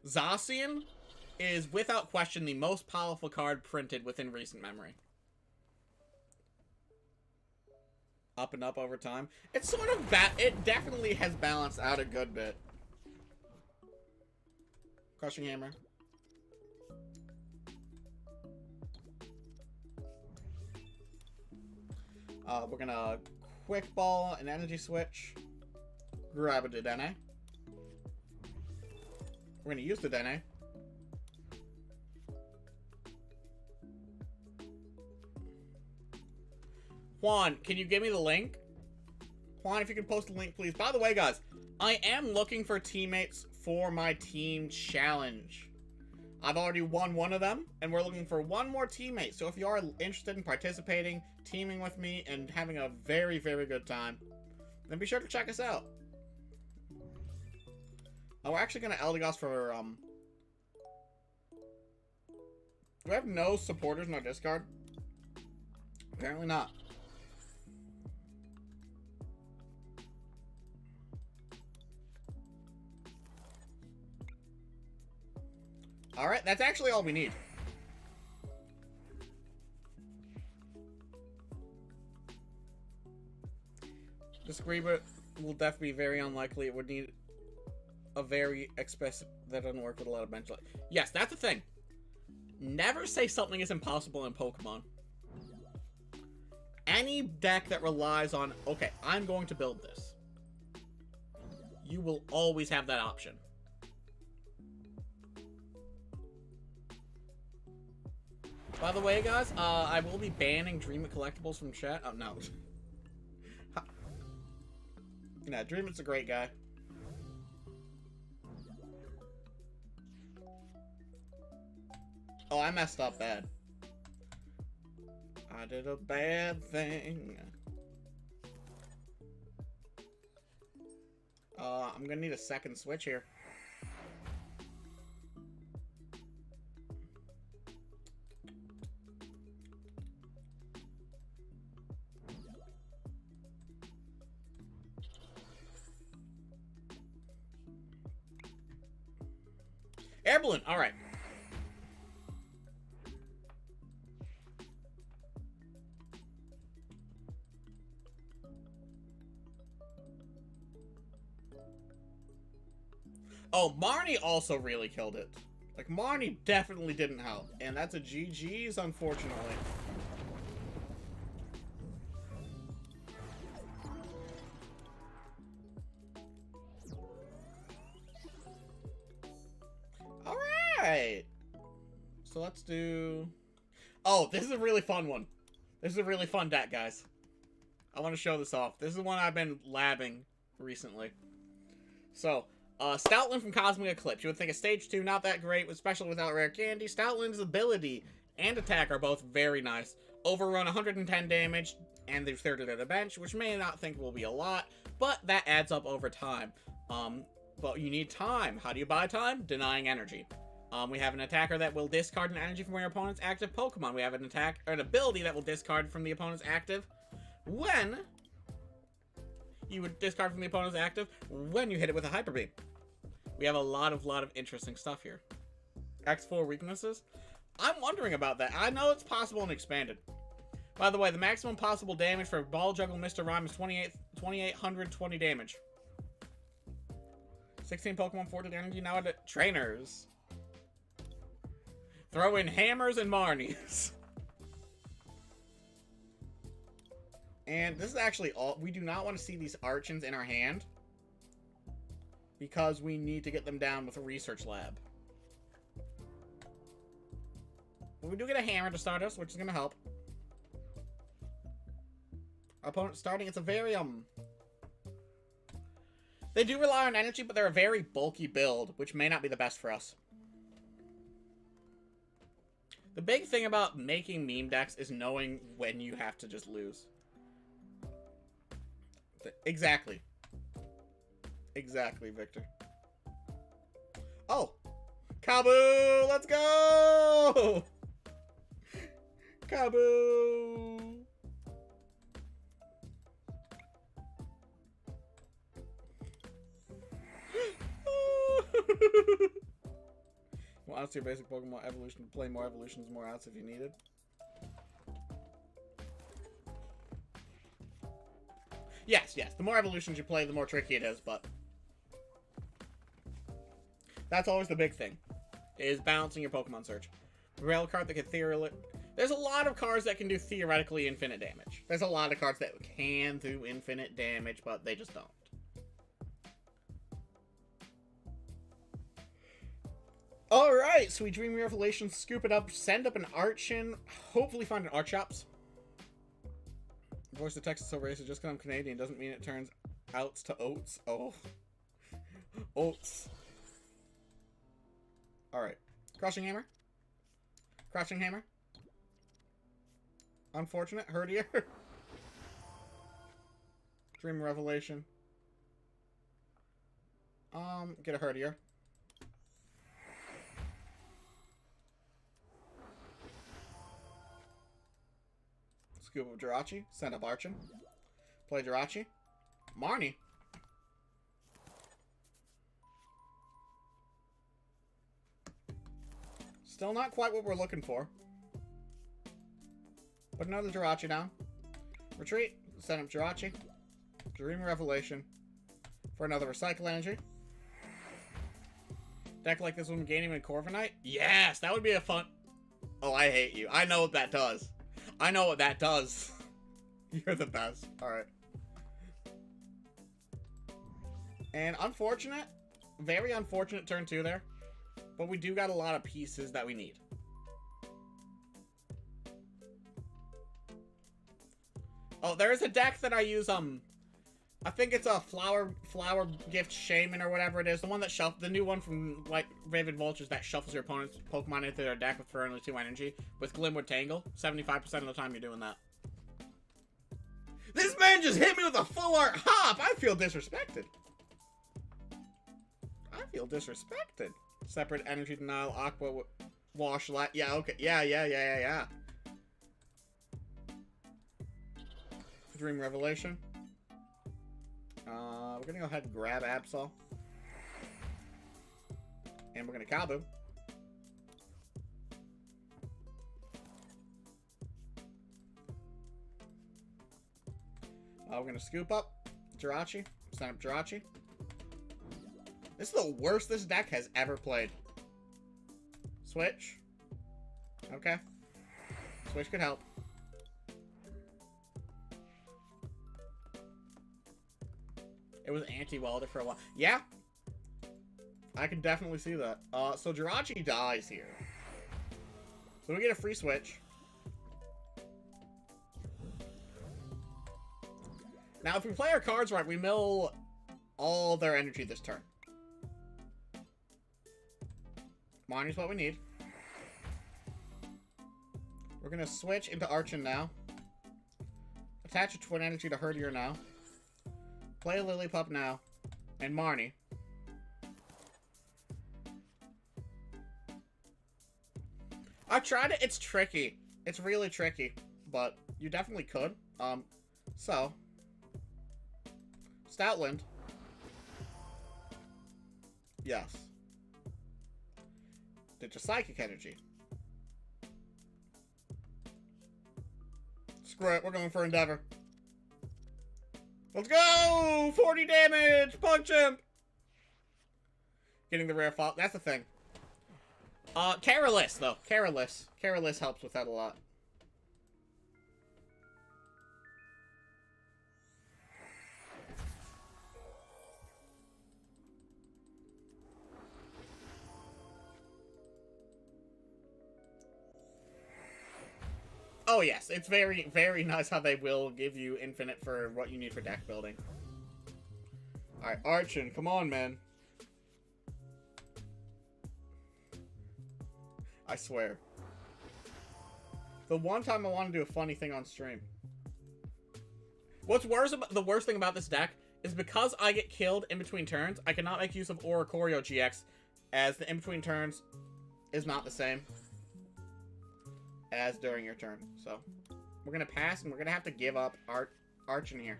Zacian is without question the most powerful card printed within recent memory. Up and up over time. It's sort of it definitely has balanced out a good bit. Crushing Hammer. We're gonna Quick Ball and Energy Switch. Grab a Dedenne. We're gonna use the Dedenne. Juan, can you give me the link? Juan, if you can post the link, please. By the way, guys, I am looking for teammates for my team challenge. I've already won one of them, and we're looking for one more teammate. So if you are interested in participating, teaming with me, and having a very, very good time, then be sure to check us out. Oh, we're actually going to Eldegoss for, Do I have no supporters, no discard? Apparently not. Alright, that's actually all we need. This Greba will definitely be very unlikely. It would need a very expensive... That doesn't work with a lot of bench life. Yes, that's the thing. Never say something is impossible in Pokemon. Any deck that relies on, okay, I'm going to build this. You will always have that option. By the way, guys, I will be banning Dream It collectibles from chat. Oh, no. Nah, Dream It's a great guy. Oh, I messed up bad. I did a bad thing. I'm gonna need a second switch here. Air balloon, alright. Oh, Marnie also really killed it. Like, Marnie definitely didn't help. And that's a GG's, unfortunately. Alright. So let's do... Oh, this is a really fun one. This is a really fun deck, guys. I want to show this off. This is one I've been labbing recently. So... Stoutland from Cosmic Eclipse. You would think a stage 2, not that great, especially without rare candy. Stoutland's ability and attack are both very nice. Overrun 110 damage, and there's 30 to the bench, which may not think will be a lot, but that adds up over time. But you need time. How do you buy time? Denying energy. We have an attacker that will discard an energy from your opponent's active Pokemon. We have an an ability that will discard from the opponent's active when you would discard from the opponent's active when you hit it with a Hyper Beam. We have a lot of interesting stuff here. X4 weaknesses? I'm wondering about that. I know it's possible and expanded. By the way, the maximum possible damage for Ball Juggle Mr. Rime is 2,820 damage. 16 Pokemon, 40 energy. Now at trainers. Throw in hammers and Marnies. And this is actually all. We do not want to see these Archons in our hand, because we need to get them down with a research lab. But we do get a hammer to start us, which is going to help. Our opponent starting, it's a very, they do rely on energy, but they're a very bulky build, which may not be the best for us. The big thing about making meme decks is knowing when you have to just lose. Exactly. Exactly, Victor. Oh! Kaboo! Let's go! Kaboo! Well, outs your basic Pokemon evolution to play more evolutions, more outs if you needed. Yes, yes. The more evolutions you play, the more tricky it is, but that's always the big thing, is balancing your Pokemon search. Rail card that can theoretically... There's a lot of cards that can do theoretically infinite damage. There's a lot of cards that can do infinite damage, but they just don't. Alright, Sweet Dream Revelation, scoop it up, send up an Archon, hopefully find an Archops. Voice of Texas so racist, just because I'm Canadian doesn't mean it turns outs to oats. Oh. Oats. Alright. Crushing Hammer. Crushing Hammer. Unfortunate. Herdier. Dream Revelation. Get a Herdier. Scoop of Jirachi. Send up Archon. Play Jirachi. Marnie. Still not quite what we're looking for. Put another Jirachi down. Retreat. Send up Jirachi. Dream Revelation. For another Recycle Energy. Deck like this one gaining in Corviknight? Yes! That would be a fun... Oh, I hate you. I know what that does. I know what that does. You're the best. Alright. And unfortunate. Very unfortunate turn 2 there. But we do got a lot of pieces that we need. Oh, there is a deck that I use, I think it's a flower gift shaman or whatever it is. The one that the new one from like Raven Vultures that shuffles your opponent's Pokemon into their deck for only 2 energy with Glimwood Tangle. 75% of the time you're doing that. This man just hit me with a full art hop! I feel disrespected. I feel disrespected. Separate energy denial, aqua wash light. Yeah, okay. Yeah. Dream Revelation. We're gonna go ahead and grab Absol. And we're gonna Kabu. We're gonna scoop up Jirachi. Send up Jirachi. This is the worst this deck has ever played. Switch. Okay. Switch could help. It was anti-welder for a while. Yeah. I can definitely see that. So Jirachi dies here. So we get a free switch. Now, if we play our cards right, we mill all their energy this turn. Marnie's what we need. We're going to switch into Archon now. Attach a Twin Energy to Herdier now. Play Lillipup now. And Marnie. I tried it. It's tricky. It's really tricky. But you definitely could. So. Stoutland. Yes. Ditch a Psychic Energy. Screw it. We're going for Endeavor. Let's go! 40 damage! Punch him! Getting the rare fault. That's the thing. Careless, though. Careless. Careless helps with that a lot. Oh, yes. It's very, very nice how they will give you infinite for what you need for deck building. Alright, Archon. Come on, man. I swear. The one time I want to do a funny thing on stream. What's worse about the worst thing about this deck is because I get killed in between turns, I cannot make use of Oricorio GX, as the in between turns is not the same as during your turn. So we're gonna pass, and we're gonna have to give up Archon here.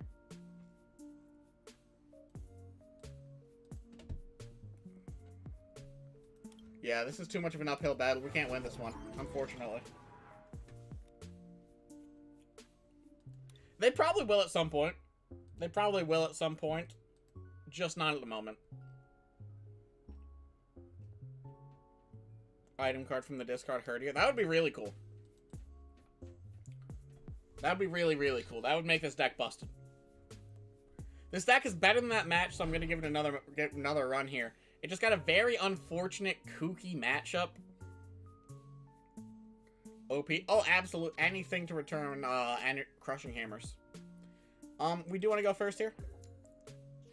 Yeah, this is too much of an uphill battle. We can't win this one, unfortunately. They probably will at some point. They probably will at some point. Just not at the moment. Item card from the discard Herdier. That would be really cool. That would be really, really cool. That would make this deck busted. This deck is better than that match, so I'm going to give it another run here. It just got a very unfortunate, kooky matchup. OP. Oh, absolute. Anything to return Crushing Hammers. We do want to go first here.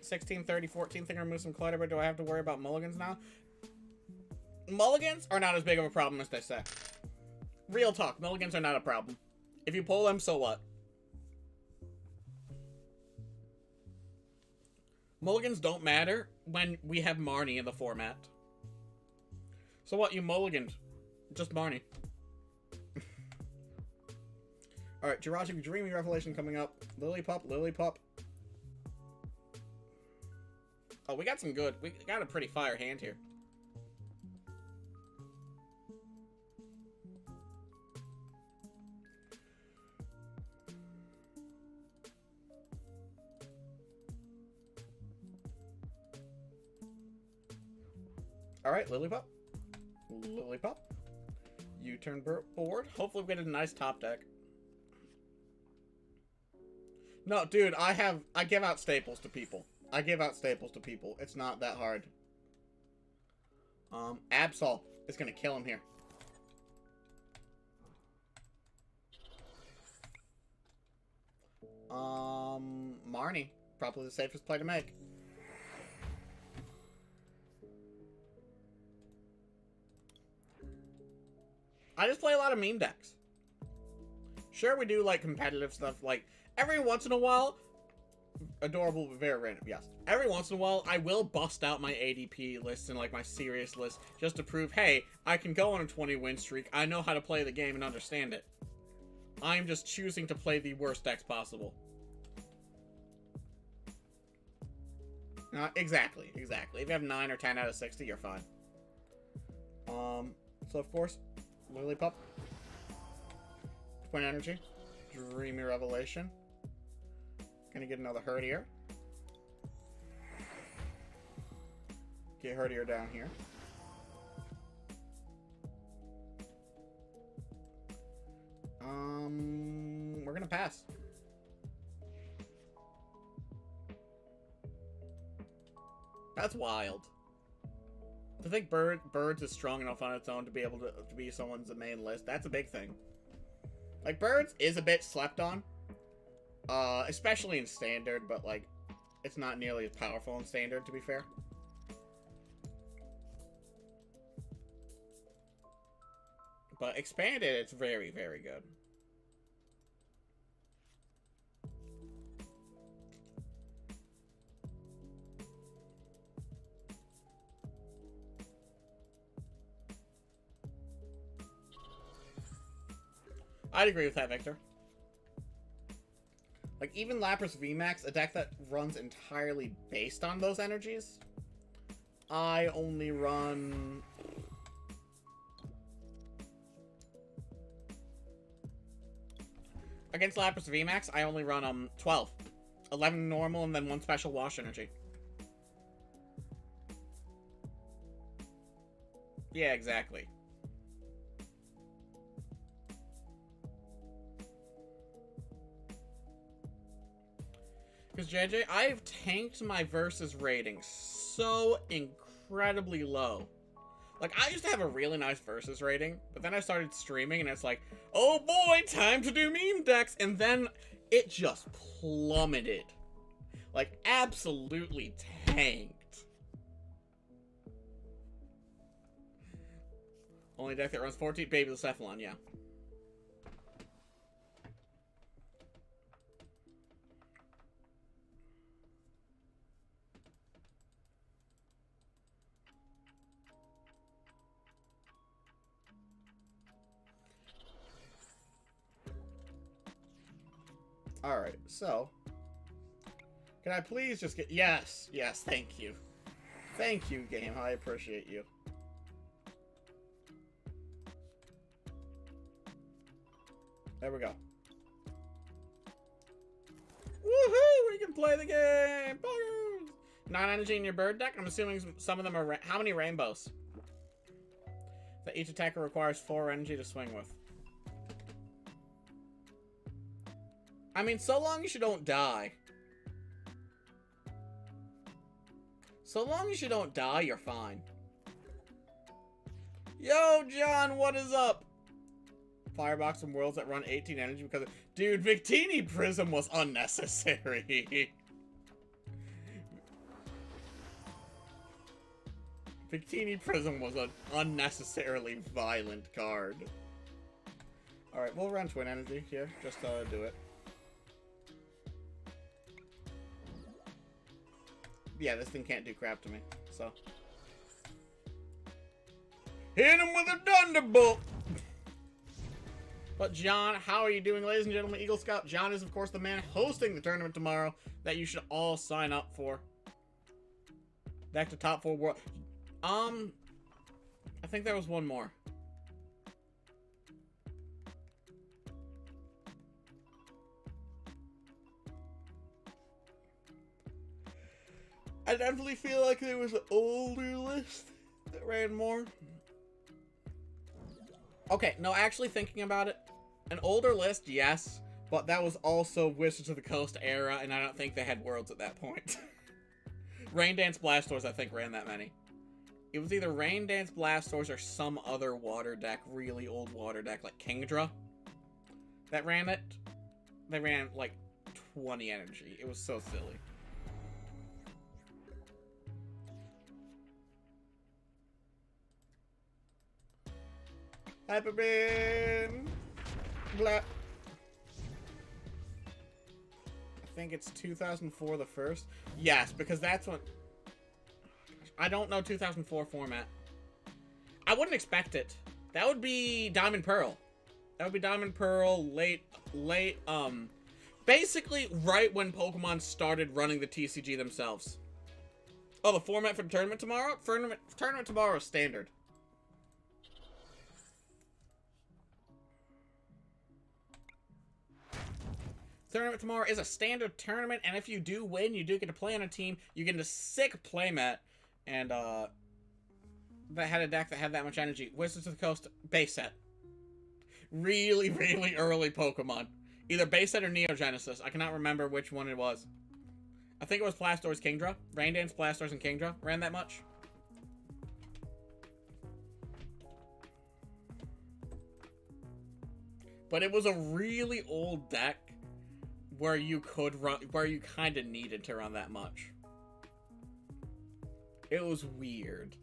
16, 30, 14 thing, remove some clutter, but do I have to worry about mulligans now? Mulligans are not as big of a problem as they say. Real talk, mulligans are not a problem. If you pull them, so what? Mulligans don't matter when we have Marnie in the format. So what, you mulliganed? Just Marnie. Alright, Jirachi Dreamy Revelation coming up. Lillipup, Lillipup. Oh, we got some good. We got a pretty fire hand here. Alright, Lillipup. Lillipup. U-turn board. Hopefully we get a nice top deck. No, dude, I give out staples to people. I give out staples to people. It's not that hard. Absol is gonna kill him here. Marnie. Probably the safest play to make. I just play a lot of meme decks. Sure, we do, like, competitive stuff, like, every once in a while, adorable but very random, yes. Every once in a while, I will bust out my ADP list and, like, my serious list, just to prove, hey, I can go on a 20-win streak, I know how to play the game and understand it. I'm just choosing to play the worst decks possible. Exactly. If you have 9 or 10 out of 60, you're fine. So of course, Lillipup. Twin Energy. Dreamy Revelation. Gonna get another Herdier. Get Herdier down here. We're gonna pass. That's wild. To think Birds is strong enough on its own to be able to be someone's main list, that's a big thing. Like, Birds is a bit slept on. Especially in Standard, but, like, it's not nearly as powerful in Standard, to be fair. But Expanded, it's very, very good. I'd agree with that, Victor. Like, even Lapras VMAX, a deck that runs entirely based on those energies, I only run... Against Lapras VMAX, I only run 12. 11 normal and then 1 special wash energy. Yeah, exactly. Because JJ, I've tanked my versus rating so incredibly low. Like, I used to have a really nice versus rating, but then I started streaming and it's like, oh boy, time to do meme decks, and then it just plummeted. Like, absolutely tanked. Only deck that runs 14, Baby the Cephalon, yeah. Alright, so... Can I please just get... Yes, thank you. Thank you, game. I appreciate you. There we go. Woohoo! We can play the game! Buggers! 9 energy in your bird deck? I'm assuming some of them are... How many rainbows? That each attacker requires 4 energy to swing with. I mean, so long as you don't die. So long as you don't die, you're fine. Yo, John, what is up? Firebox and worlds that run 18 energy because of... Dude, Victini Prism was unnecessary. Victini Prism was an unnecessarily violent card. Alright, we'll run Twin Energy here, just to do it. Yeah, this thing can't do crap to me, so. Hit him with a Thunderbolt! But John, how are you doing, ladies and gentlemen? Eagle Scout John is, of course, the man hosting the tournament tomorrow that you should all sign up for. Back to top 4 world. I think there was one more. I definitely feel like there was an older list that ran more. Okay, no, actually thinking about it, an older list, yes, but that was also Wizards of the Coast era, and I don't think they had worlds at that point. Rain Dance Blastoise, I think, ran that many. It was either Rain Dance Blastoise or some other water deck, really old water deck, like Kingdra, that ran it. They ran, like, 20 energy. It was so silly. Hyper Beam! Blah. I think it's 2004 the first. Yes, because that's when... I don't know 2004 format. I wouldn't expect it. That would be Diamond Pearl. That would be Diamond Pearl, basically right when Pokemon started running the TCG themselves. Oh, the format for the tournament tomorrow? Tournament tomorrow is standard. Tournament tomorrow is a standard tournament, and if you do win, you do get to play on a team. You get a sick playmat, and that had a deck that had that much energy. Wizards of the Coast base set. Really, really early Pokemon. Either base set or Neo Genesis. I cannot remember which one it was. I think it was Blastoise Kingdra. Rain Dance, Blastoise, and Kingdra ran that much. But it was a really old deck where you could run, where you kind of needed to run that much. It was weird.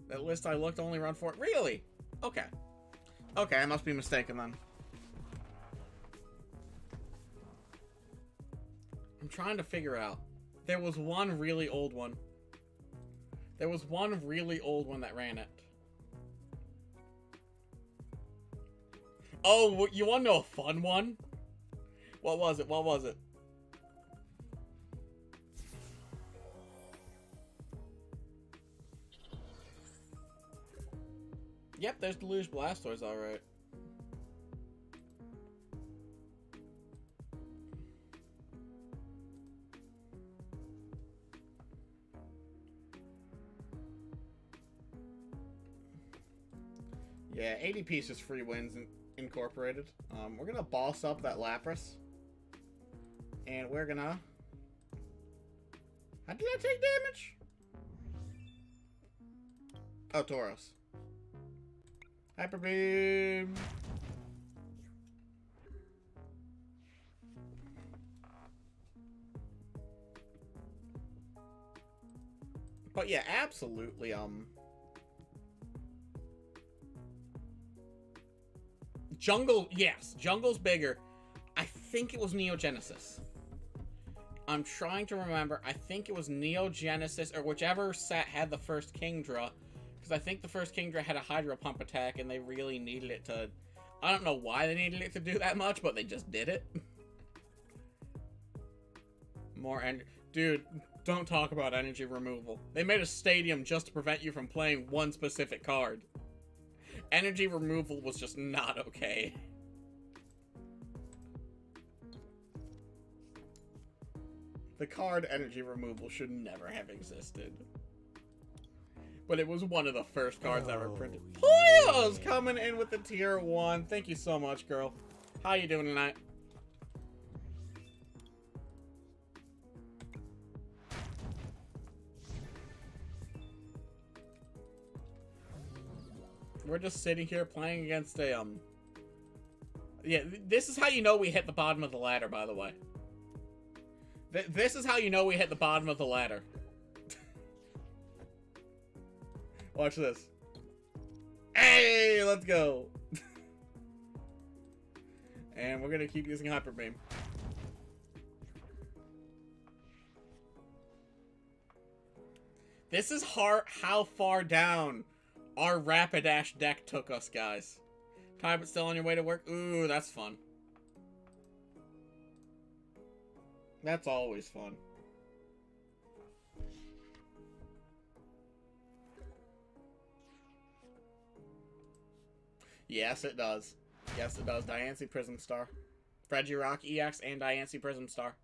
That list I looked only run 4. Really? Okay. Okay, I must be mistaken then. I'm trying to figure out. There was one really old one. There was one really old one that ran it. Oh, you want to know a fun one? What was it? What was it? Yep, there's Deluge Blastoise, alright. Yeah, 80 pieces free wins incorporated. We're gonna boss up that Lapras. And we're gonna... How did I take damage? Oh, Tauros. Hyper Beam! But yeah, absolutely, Jungle, yes, Jungle's bigger. I think it was Neo Genesis. I'm trying to remember. I think it was Neo Genesis, or whichever set had the first Kingdra. Because I think the first Kingdra had a Hydro Pump attack, and they really needed it to... I don't know why they needed it to do that much, but they just did it. More energy. Dude, don't talk about energy removal. They made a stadium just to prevent you from playing one specific card. Energy removal was just not okay. The card energy removal should never have existed. But it was one of the first cards ever printed. Poyo's coming in with the tier 1. Thank you so much, girl. How you doing tonight? We're just sitting here playing against a, Yeah, this is how you know we hit the bottom of the ladder, by the way. This is how you know we hit the bottom of the ladder. Watch this. Hey, let's go. And we're gonna keep using Hyper Beam. This is how far down our Rapidash deck took us, guys. Tired but still on your way to work? Ooh, that's fun. That's always fun. Yes, it does. Yes, it does. Diancie Prism Star. Regirock EX and Diancie Prism Star.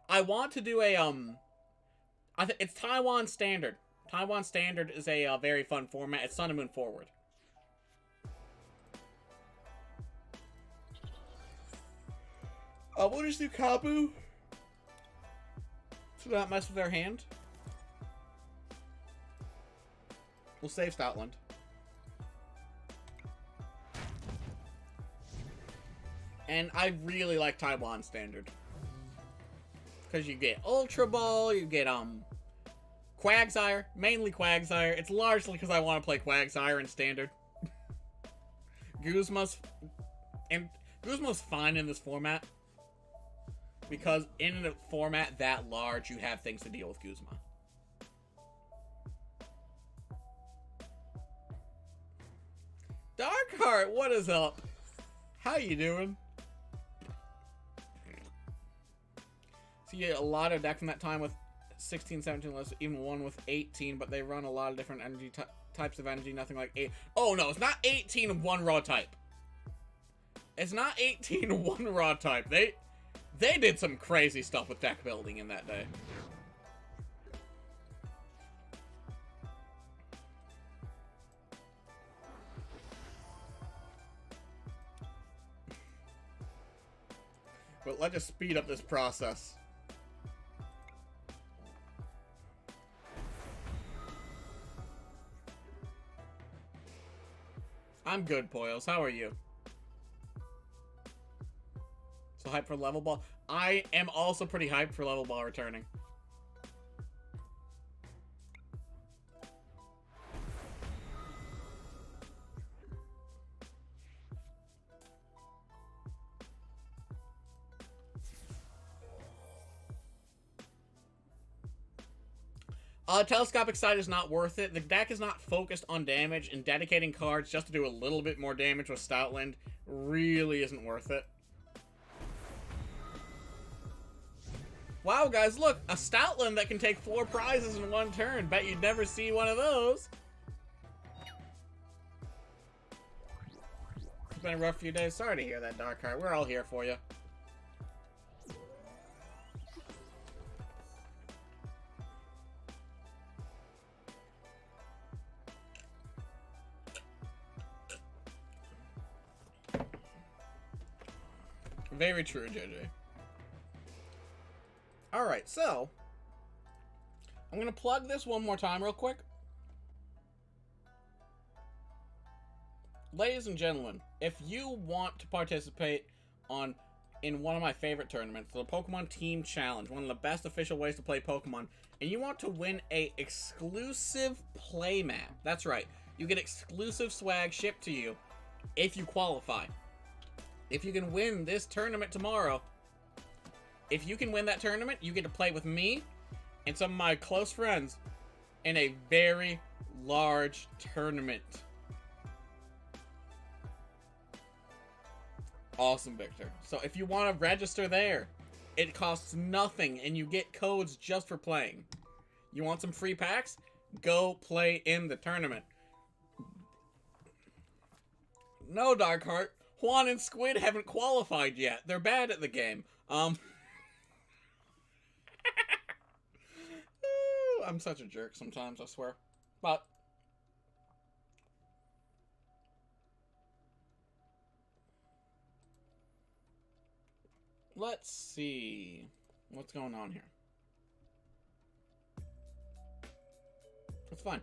I want to do a, I think it's Taiwan Standard. Taiwan Standard is a very fun format. It's Sun and Moon Forward. We'll just do Kabu. So not mess with their hand. We'll save Stoutland. And I really like Taiwan Standard. Because you get Ultra Ball, you get, Quagsire. Mainly Quagsire. It's largely because I want to play Quagsire in Standard. Guzma's fine in this format. Because in a format that large, you have things to deal with Guzma. Darkheart, what is up? How you doing? So you get a lot of decks from that time with 16, 17 lists, even one with 18, but they run a lot of different energy types of energy, nothing like 8. Oh no, it's not 18 of one raw type. It's not 18 of one raw type. They did some crazy stuff with deck building in that day. But let's just speed up this process. I'm good, Poils. How are you? So hyped for Level Ball. I am also pretty hyped for Level Ball returning. Telescopic Sight is not worth it. The deck is not focused on damage, and dedicating cards just to do a little bit more damage with Stoutland really isn't worth it. Wow, guys, look! A Stoutland that can take 4 prizes in one turn. Bet you'd never see one of those. It's been a rough few days. Sorry to hear that, Darkheart. We're all here for you. Very true, JJ. Alright, so I'm going to plug this one more time real quick. Ladies and gentlemen, if you want to participate in one of my favorite tournaments, the Pokemon Team Challenge, one of the best official ways to play Pokemon, and you want to win a exclusive playmat, that's right, you get exclusive swag shipped to you if you qualify. If you can win this tournament tomorrow, if you can win that tournament, you get to play with me and some of my close friends in a very large tournament. Awesome, Victor. So if you want to register there, it costs nothing and you get codes just for playing. You want some free packs? Go play in the tournament. No, Darkheart. Juan and Squid haven't qualified yet. They're bad at the game. I'm such a jerk sometimes, I swear. But let's see what's going on here. It's fine.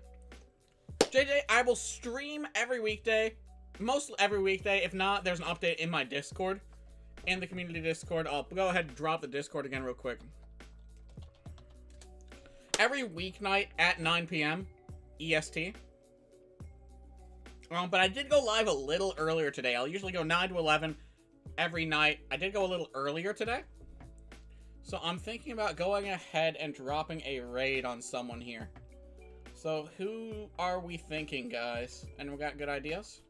JJ, I will stream every weekday. Mostly every weekday. If not, there's an update in my Discord. In the community Discord. I'll go ahead and drop the Discord again real quick. Every weeknight at 9 p.m. EST. But I did go live a little earlier today. I'll usually go 9 to 11 every night. I did go a little earlier today. So I'm thinking about going ahead and dropping a raid on someone here. So, who are we thinking, guys? And we got good ideas?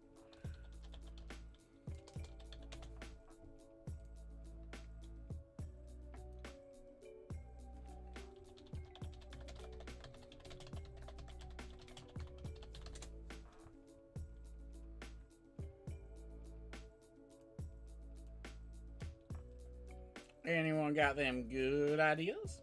Anyone got them good ideas?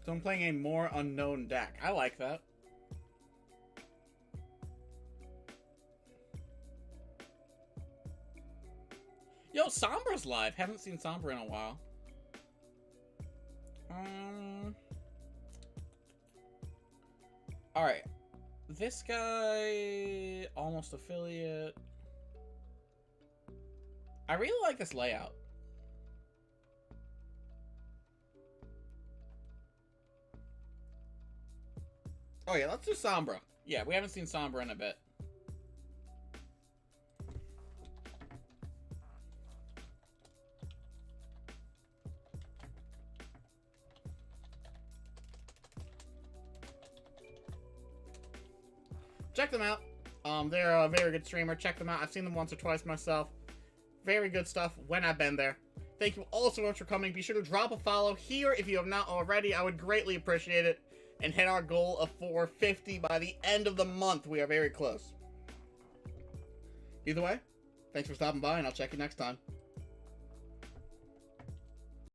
So I'm playing a more unknown deck. I like that. Yo, Sombra's live. Haven't seen Sombra in a while. Alright. This guy... Almost affiliate. I really like this layout. Oh yeah, let's do Sombra. Yeah, we haven't seen Sombra in a bit. Check them out. They're a very good streamer. Check them out. I've seen them once or twice myself. Very good stuff when I've been there. Thank you all so much for coming. Be sure to drop a follow here if you have not already. I would greatly appreciate it. And hit our goal of 450 by the end of the month. We are very close. Either way, thanks for stopping by, and I'll check you next time.